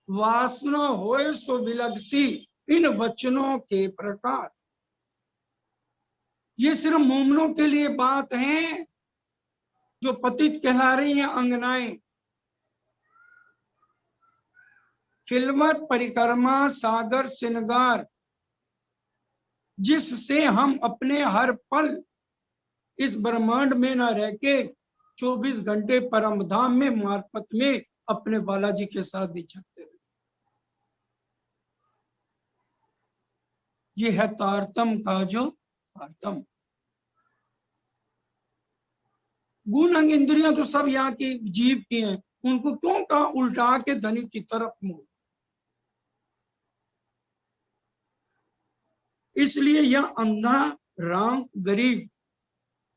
Speaker 2: वासना होए सो विलगसी, इन वचनों के प्रकार। ये सिर्फ मोमनों के लिए बात है जो पतित कहला रही हैं अंगनाएं। खिलवत परिक्रमा सागर श्रृंगार, जिससे हम अपने हर पल इस ब्रह्मांड में न रह के 24 घंटे परम धाम में मार्फत में अपने बालाजी के साथ विचरते रहे। ये है तारतम का जो तारतम। गुण अंग इंद्रियां तो सब यहाँ की जीव की हैं, उनको क्यों कहा उल्टा के धनी की तरफ मुंह? इसलिए यह अंधा, राम, गरीब।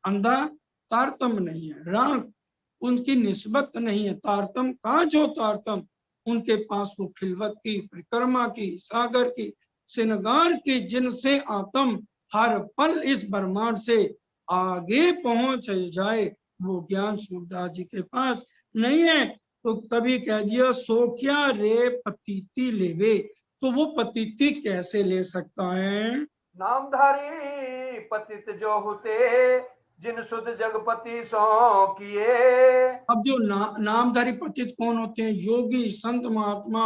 Speaker 2: अंधा तारतम नहीं है, राम उनकी निस्बत नहीं है। तारतम का जो तारतम, उनके पास वो खिलवत की, परिक्रमा की, सागर की, श्रृंगार की, जिनसे आत्म हर पल इस ब्रह्मांड से आगे पहुंच जाए, वो ज्ञान सूरदास जी के पास नहीं है। तो तभी कह दिया सो क्या रे पतिति लेवे। तो वो पतिति कैसे ले सकता है?
Speaker 3: नामधारी पतित जो होते, जिन सुध जगपति सो किए।
Speaker 2: अब जो नामधारी पतित कौन होते हैं? योगी, संत, महात्मा।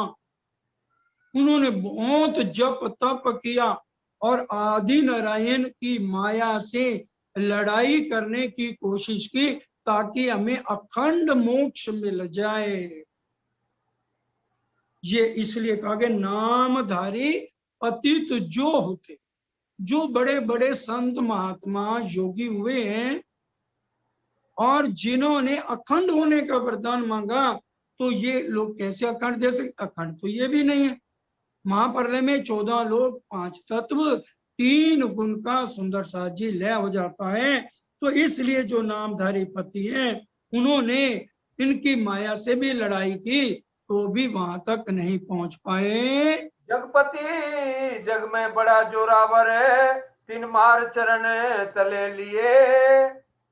Speaker 2: उन्होंने बहुत जप तप किया और आदि नारायण की माया से लड़ाई करने की कोशिश की, ताकि हमें अखंड मोक्ष मिल जाए। ये इसलिए कहा गया नामधारी पतित जो होते, जो बड़े बड़े संत महात्मा योगी हुए हैं और जिन्होंने अखंड होने का वरदान मांगा, तो ये लोग कैसे अखंड दे सकते? अखंड तो ये भी नहीं है। महाप्रलय में 14 लोग, 5 तत्व, 3 गुण का सुंदर सा जी लय हो जाता है। तो इसलिए जो नामधारी पति हैं, उन्होंने इनकी माया से भी लड़ाई की, तो भी वहां तक नहीं पहुंच पाए।
Speaker 3: जगपति जग में बड़ा जोरावर है, 3 मार चरण तले लिए।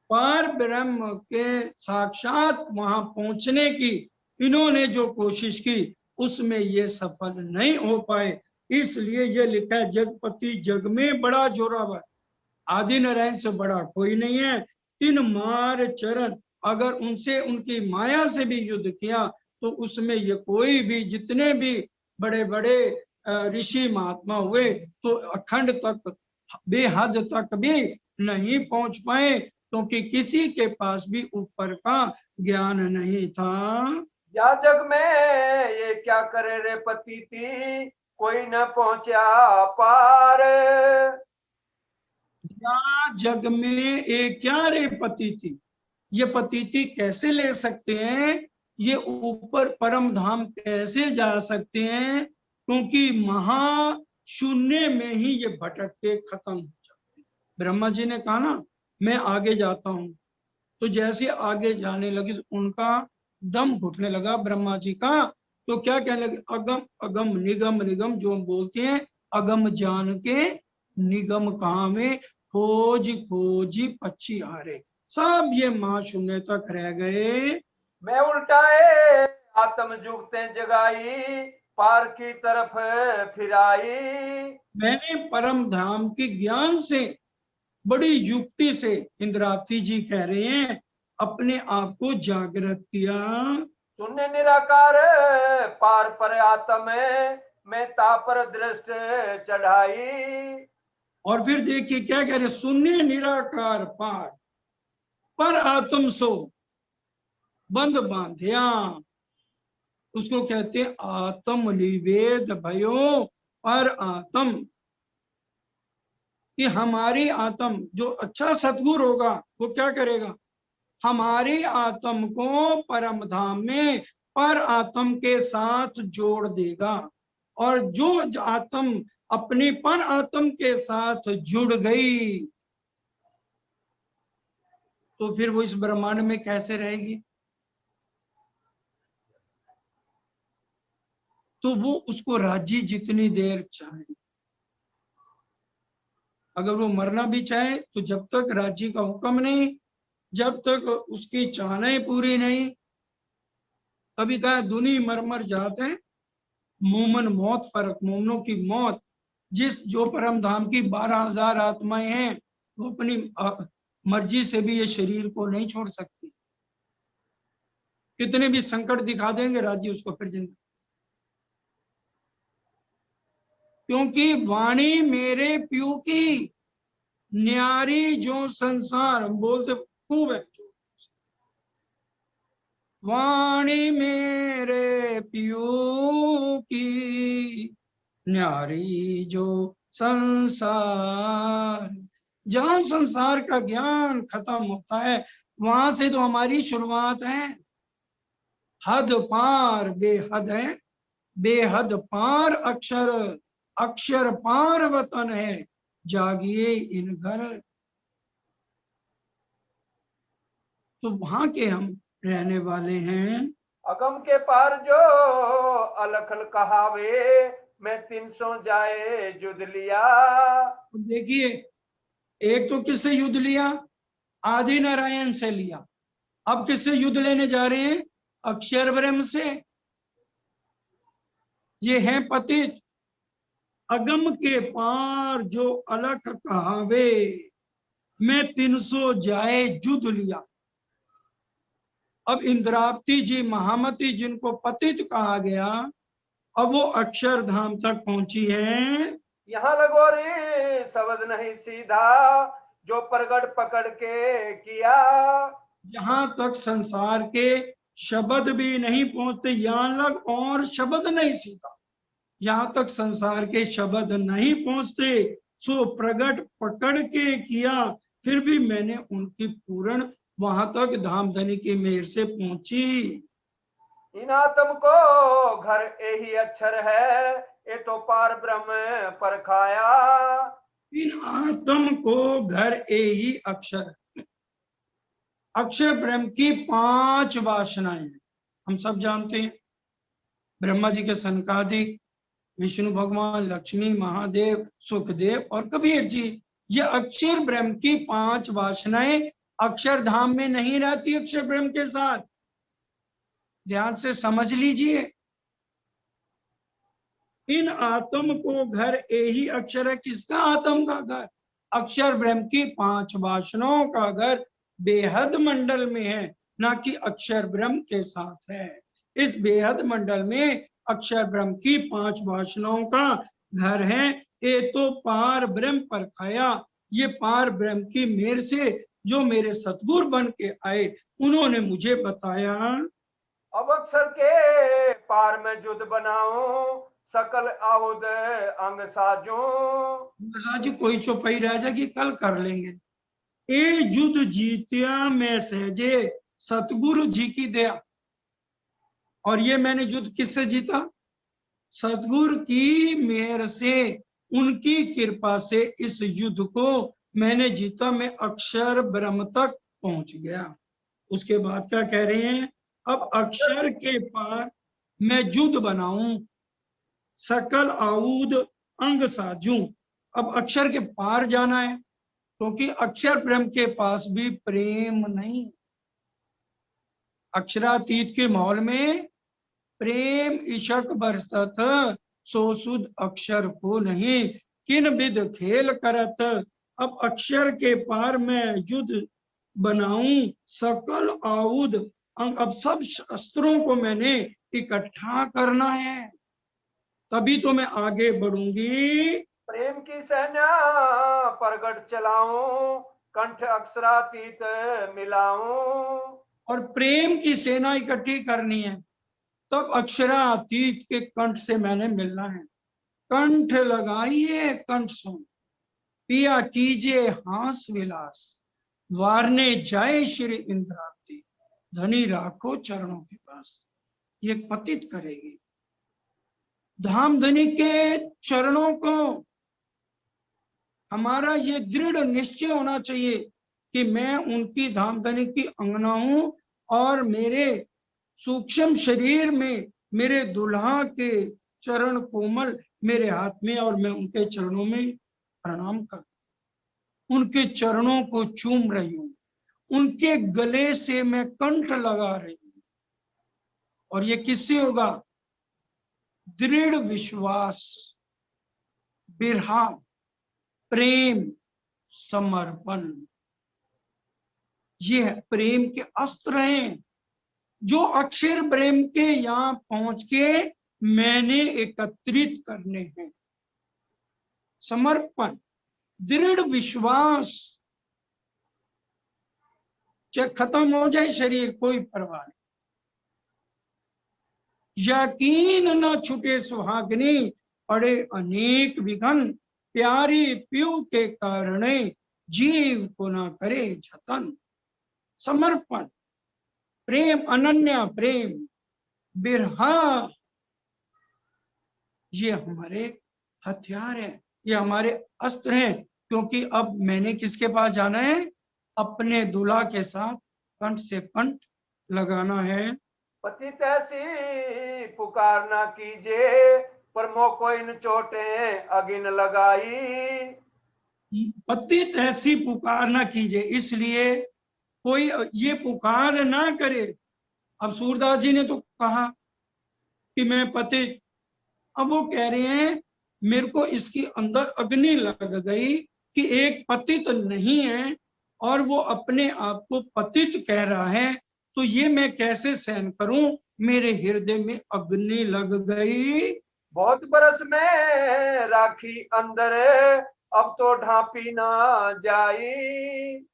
Speaker 2: पार ब्रह्म के साक्षात वहां पहुंचने की इन्होंने जो कोशिश की, उसमें ये सफल नहीं हो पाए। इसलिए ये लिखा है जगपति जग में बड़ा जोरावर, आदि नारायण से बड़ा कोई नहीं है। 3 मार चरण, अगर उनसे उनकी माया से भी युद्ध किया, तो उसमें ये कोई भी, जितने भी बड़े बड़े ऋषि महात्मा हुए, तो अखंड तक, बेहद तक भी नहीं पहुंच पाए, क्योंकि किसी के पास भी ऊपर का ज्ञान नहीं था।
Speaker 3: या जग में ये क्या करे रे पतिति, कोई न पहुंचा पार।
Speaker 2: या जग में ये क्या रे पतिति, ये पतिति कैसे ले सकते हैं? ये ऊपर परम धाम कैसे जा सकते हैं? क्योंकि महाशून्य में ही ये भटक के खत्म हो जाते हैं। ब्रह्मा जी ने कहा ना, मैं आगे जाता हूं, तो जैसे आगे जाने लगे तो उनका दम घुटने लगा ब्रह्मा जी का। तो क्या कहने लगे? अगम अगम निगम निगम, जो हम बोलते हैं अगम जान के निगम कहाँ में, खोज खोजी पक्षी हारे। सब ये महाशून्य तक रह गए।
Speaker 3: मैं उल्टाए आत्म जुगतें जगाई, पार की तरफ फिराई।
Speaker 2: मैंने परम धाम के ज्ञान से, बड़ी युक्ति से, इंद्रावती जी कह रहे हैं, अपने आप को जागृत किया।
Speaker 3: शून्य निराकार पार पर आत्म, मैं तापर दृष्ट चढ़ाई।
Speaker 2: और फिर देखिए क्या कह रहे, शून्य निराकार पार पर आत्म सो बंद बांध्या। उसको कहते हैं आत्म निवेद भयो पर आत्म, कि हमारी आत्म, जो अच्छा सतगुरु होगा वो क्या करेगा, हमारी आत्म को परम धाम में पर आत्म के साथ जोड़ देगा। और जो आत्म अपनी पर आत्म के साथ जुड़ गई, तो फिर वो इस ब्रह्मांड में कैसे रहेगी। तो वो उसको राज्य जितनी देर चाहे, अगर वो मरना भी चाहे तो जब तक राज्य का हुक्म नहीं, जब तक उसकी चाहनाएं पूरी नहीं। कभी कहा दुनी मर जाते हैं, मोमन मौत फर्क, मोमनों की मौत। जो परम धाम की 12,000 आत्माएं हैं, वो अपनी मर्जी से भी ये शरीर को नहीं छोड़ सकती। कितने भी संकट दिखा देंगे, राज्य उसको फिर जिंदा। क्योंकि वाणी मेरे प्यू की न्यारी जो संसार, हम बोलते खूब है, वाणी मेरे प्यू की न्यारी जो संसार। जहां संसार का ज्ञान खत्म होता है, वहां से तो हमारी शुरुआत है। हद पार बेहद है, बेहद पार अक्षर, अक्षर पार वतन है, जागिए इन घर। तो वहां के हम रहने वाले हैं।
Speaker 3: अगम के पार जो अलखल कहावे, मैं 300 जाए जुद लिया।
Speaker 2: देखिए, एक तो किससे युद्ध लिया, आदि नारायण से लिया। अब किससे युद्ध लेने जा रहे हैं, अक्षर ब्रह्म से। ये है पतित। अगम के पार जो अलख कहावे, मैं 300 जाए जुद लिया। अब इंद्रावती जी महामती, जिनको पतित कहा गया, अब वो अक्षरधाम तक पहुंची है।
Speaker 3: यहाँ लगोरी शब्द नहीं सीधा, जो प्रगट पकड़ के किया।
Speaker 2: जहां तक संसार के शब्द भी नहीं पहुंचते, यहाँ लग और शब्द नहीं सीखा, यहाँ तक संसार के शब्द नहीं पहुंचते, सो प्रगट पकड़ के किया। फिर भी मैंने उनकी पूर्ण वहां तक धामधनी की मेहर से पहुंची।
Speaker 3: इन आत्म को घर यही अक्षर है, ये तो पार ब्रह्म परखाया।
Speaker 2: इन आत्म को घर यही अक्षर, अक्षर ब्रह्म की 5 वासनाएं हैं, हम सब जानते हैं। ब्रह्मा जी के सनकादिक, विष्णु भगवान, लक्ष्मी, महादेव, सुखदेव और कबीर जी, ये अक्षर ब्रह्म की 5 वासनाएं अक्षरधाम में नहीं रहती अक्षर ब्रह्म के साथ। ध्यान से समझ लीजिए, इन आत्म को घर यही अक्षर है। किसका आत्म का घर, अक्षर ब्रह्म की 5 वासनाओं का घर बेहद मंडल में है, ना कि अक्षर ब्रह्म के साथ है। इस बेहद मंडल में अक्षर ब्रह्म की 5 वासनाओं का घर है। ये तो पार ब्रह्म पर खाया, ये पार ब्रह्म की मेहर से जो मेरे सतगुरु बन के आए, उन्होंने मुझे बताया।
Speaker 3: अब अक्षर के पार में जुद बनाऊं, सकल आउद अंग साजूं।
Speaker 2: जी कोई चौपाई रह जाएगी, कल कर लेंगे। ए युद्ध जीतिया मैं सहजे सतगुरु जी की दया। और ये मैंने युद्ध किससे जीता, सतगुरु की मेहर से, उनकी कृपा से इस युद्ध को मैंने जीता। मैं अक्षर ब्रह्म तक पहुंच गया। उसके बाद क्या कह रहे हैं, अब अक्षर के पार मैं युद्ध बनाऊं, सकल आउद अंग साजूं। अब अक्षर के पार जाना है, क्योंकि अक्षर ब्रह्म के पास भी प्रेम नहीं। अक्षरातीत के माहौल में प्रेम इशक बरसत, सो सुध अक्षर को नहीं, किन विध खेल करत। अब अक्षर के पार मैं युद्ध बनाऊं सकल आउद, अब सब शस्त्रों को मैंने इकट्ठा करना है, तभी तो मैं आगे बढ़ूंगी।
Speaker 3: प्रेम की सेना प्रगट चलाऊं, कंठ अक्षरातीत मिलाऊं।
Speaker 2: और प्रेम की सेना इकट्ठी करनी है, तब अक्षरातीत के कंठ से मैंने मिलना है। कंठ लगाइए कंठ सुन, पिया कीजिए हास विलास, वारने जाए श्री इंद्रावती, धनी राखो चरणों के पास। ये पतित करेगी धाम धनी के चरणों को। हमारा ये दृढ़ निश्चय होना चाहिए कि मैं उनकी धाम धनी की अंगना हूं, और मेरे सूक्ष्म शरीर में मेरे दुल्हा के चरण कोमल मेरे हाथ में, और मैं उनके चरणों में प्रणाम कर, उनके चरणों को चूम रही हूं, उनके गले से मैं कंठ लगा रही हूं। और ये किससे होगा? दृढ़ विश्वास, बिरहा, प्रेम, समर्पण। ये प्रेम के अस्त्र हैं जो अक्षर प्रेम के यहां पहुंच के मैंने एकत्रित करने हैं। समर्पण, दृढ़ विश्वास, चाहे खत्म हो जाए शरीर कोई परवाह नहीं। यकीन न छूटे सुहागनी, पड़े अनेक विघन, प्यारी प्यू के कारणे, जीव को ना करे जतन। समर्पण, प्रेम, अनन्या प्रेम, बिरहा, ये हमारे हथियार है, ये हमारे अस्त्र हैं। क्योंकि अब मैंने किसके पास जाना है? अपने दूल्हा के साथ कंठ से कंठ लगाना है।
Speaker 3: पतित ऐसी पुकार ना कीजिए, पर मोको इन चोटें अगिन लगाई।
Speaker 2: पतित ऐसी पुकार ना कीजिए, इसलिए कोई ये पुकार ना करे। अब सूरदास जी ने तो कहा कि मैं पतित, अब वो कह रहे हैं मेरे को इसके अंदर अग्नि लग गई कि एक पतित नहीं है और वो अपने आप को पतित कह रहा है, तो ये मैं कैसे सहन करूं? मेरे हृदय में अग्नि लग गई।
Speaker 3: बहुत बरस में राखी अंदर, अब तो ढांपी ना जाई।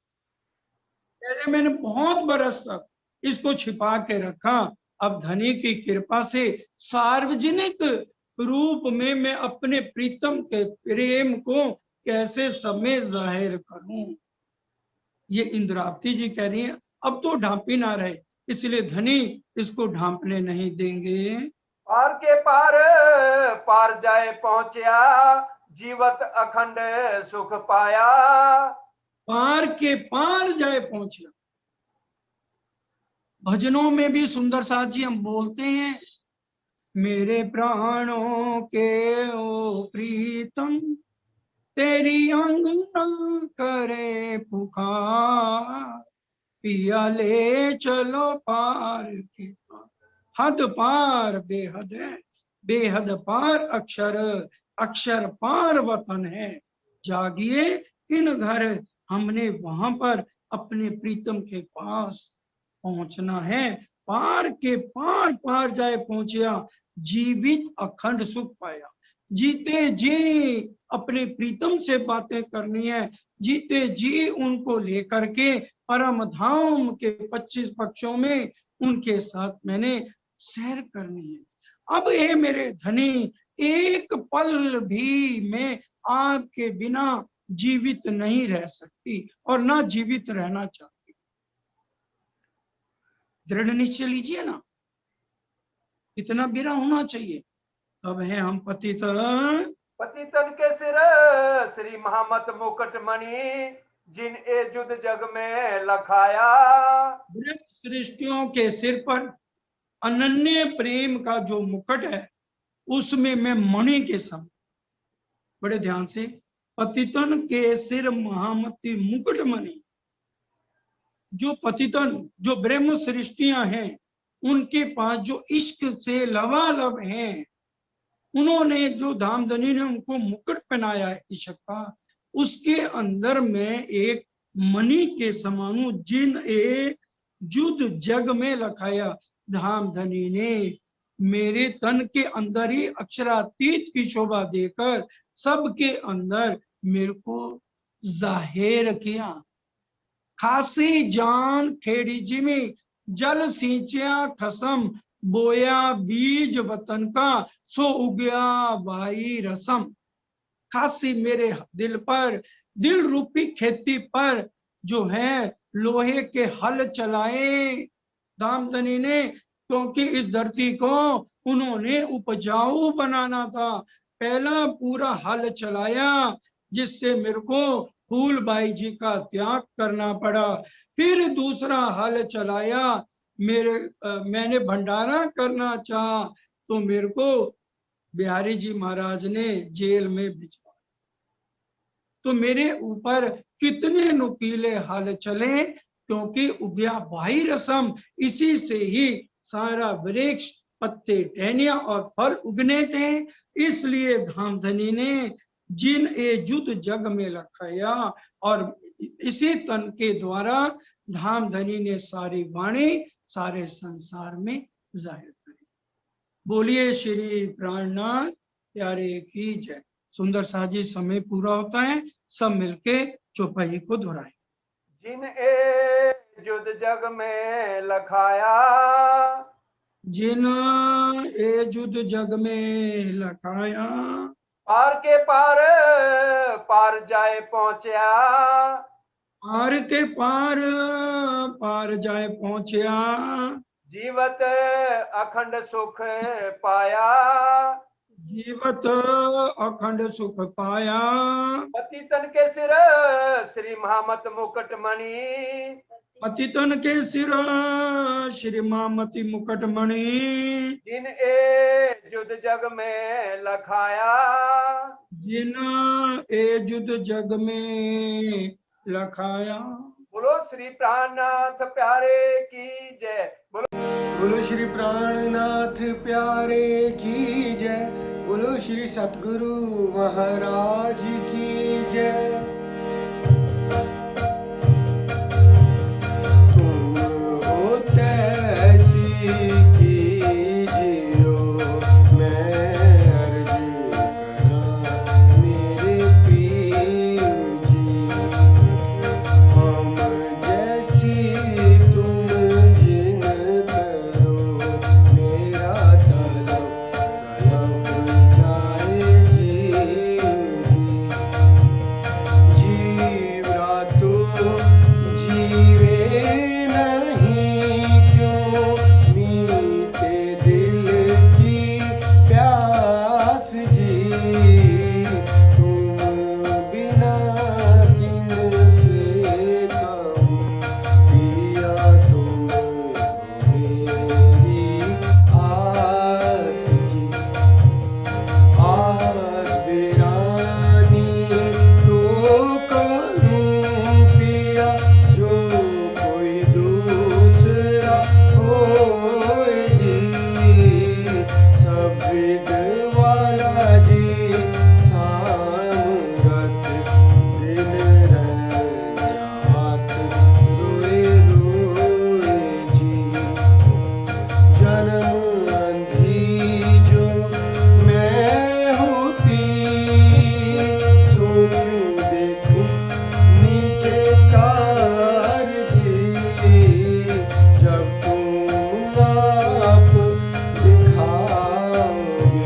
Speaker 2: मैंने बहुत बरस तक इसको छिपा के रखा, अब धनी की कृपा से सार्वजनिक रूप में मैं अपने प्रीतम के प्रेम को कैसे समय जाहिर करूं? ये इंद्रावती जी कह रही हैं अब तो ढांपी ना रहे, इसलिए धनी इसको ढांपने नहीं देंगे।
Speaker 3: पार के पार पार जाए पहुंचा, जीवत अखंड सुख पाया।
Speaker 2: पार के पार जाए पहुंचा। भजनों में भी सुंदर साथ जी हम बोलते हैं, मेरे प्राणों के ओ प्रीतम, तेरी अंगना करे पुकार, पिया ले चलो पार के पार। हद पार बेहद है, बेहद पार अक्षर, अक्षर पार वतन है। जागिए इन घर, हमने वहां पर अपने प्रीतम के पास पहुंचना है। पार के पार पार जाए पहुंचा, जीवित अखंड सुख पाया। जीते जी अपने प्रीतम से बातें करनी है, जीते जी उनको लेकर के परम धाम के 25 पक्षों में उनके साथ मैंने सैर करनी है। अब ये मेरे धनी, एक पल भी मैं आपके बिना जीवित नहीं रह सकती और ना जीवित रहना चाहती। दृढ़ निश्चय लीजिए ना, इतना बिरा होना चाहिए, तब है हम पतित।
Speaker 3: पतितन के सिर श्री महामत मुकुट मणि, जिन ए जुद जग में लखाया।
Speaker 2: सृष्टियों के सिर पर अनन्य प्रेम का जो मुकुट है, उसमें मैं मणि के सम। बड़े ध्यान से, पतितन के सिर महामती मुकुट मणि। जो पतितन, जो ब्रह्म सृष्टियां हैं, उनके पास जो इश्क से लबालब हैं, उन्होंने जो धामधनी ने उनको मुकुट पहनाया है इश्क का, उसके अंदर में एक मणि के समानु जिन ए जुद जग में लखाया। धामधनी ने मेरे तन के अंदर ही अक्षरातीत की शोभा देकर सबके अंदर मेरे को जाहिर किया। खासी जान खेड़ी जिमी जल सींचिया खसम, बोया बीज वतन का सो उगया भाई रसम। खासी मेरे दिल पर, दिल रूपी खेती पर जो है लोहे के हल चलाए धामधनी ने, क्योंकि इस धरती को उन्होंने उपजाऊ बनाना था। पहला पूरा हल चलाया जिससे मेरे को फूलबाई जी का त्याग करना पड़ा। फिर दूसरा हल चलाया, मैंने भंडारा करना चाहा तो मेरे को बिहारी जी महाराज ने जेल में भिजवा। तो मेरे ऊपर कितने नुकीले हल चले, क्योंकि उगया भाई रसम, इसी से ही सारा वृक्ष, पत्ते, टहनियां और फल उगने थे। इसलिए धामधनी ने जिन ए जुद जग में लखाया, और इसी तन के द्वारा धामधनी ने सारी वाणी सारे संसार में जाहिर करी। बोलिए श्री प्राणनाथ प्यारे की जय। सुंदर साजी समय पूरा होता है, सब मिलके चौपाई को दोहराएं।
Speaker 3: जिन ए जुद जग में लखाया,
Speaker 2: जिन ए जुद जग में लखाया,
Speaker 3: पार के पार पार जाए पहुंचा,
Speaker 2: पार के पार पार जाए पहुंचा,
Speaker 3: जीवत अखंड सुख पाया,
Speaker 2: जीवत अखंड सुख पाया।
Speaker 3: पतितन के सिर श्री महामत मुकुटमणि,
Speaker 2: पतितन के सिर श्री मामती मुकुटमणि,
Speaker 3: जिन ए जुद जग में लखाया,
Speaker 2: जिन ए जुद जग में लखाया।
Speaker 3: बोलो श्री प्राणनाथ प्यारे की जय।
Speaker 1: बोलो श्री प्राणनाथ प्यारे की जय। बोलो श्री सतगुरु महाराज की जय। तुम हो तैसी कीजियो, मैं अर्ज करा मेरे पीर जी। हम जैसी तुम जिन करो, मेरा तलफ तलफ जाए जीव जी। जीव रातों जीवे नहीं क्यों, मीते दिल की प्यास जी। तुम बिना किन से कहूँ, पिया तुम मेरी आस जी। आस बिरानी तो करूं पिया, जो कोई दूसरा होए जी। सब वाला जी सामरत, दिन जात रोए रोए जी। जन्म अंधी जो मैं होती, सो क्यों देखूं नीके कारज। जब तुम आप दिखाओगे,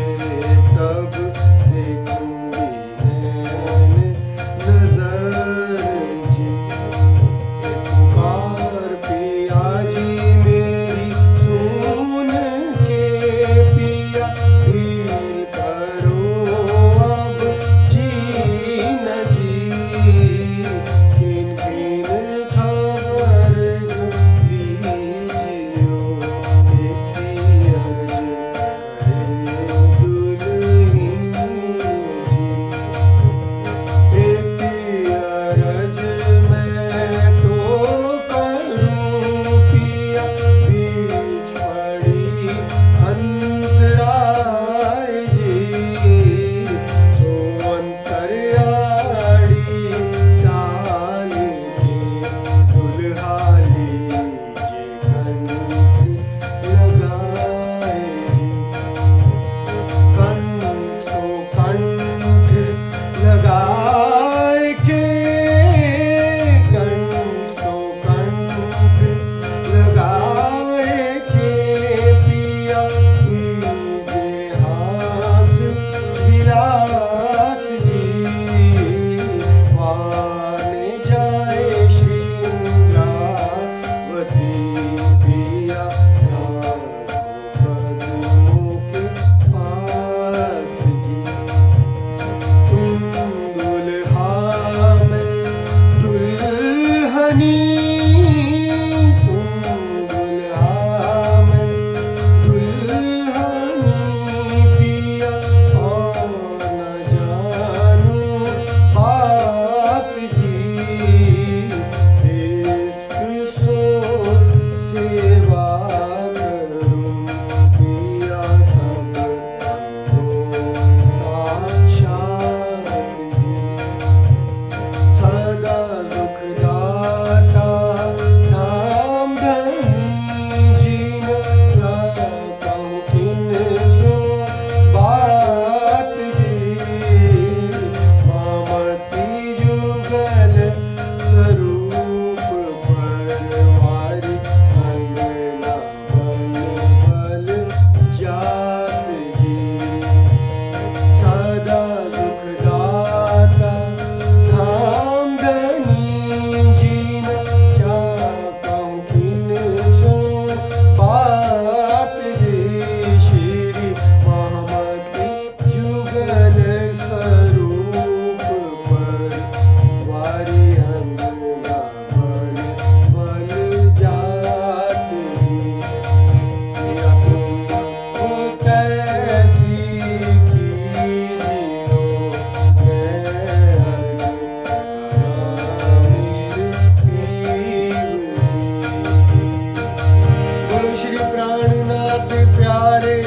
Speaker 1: प्यारे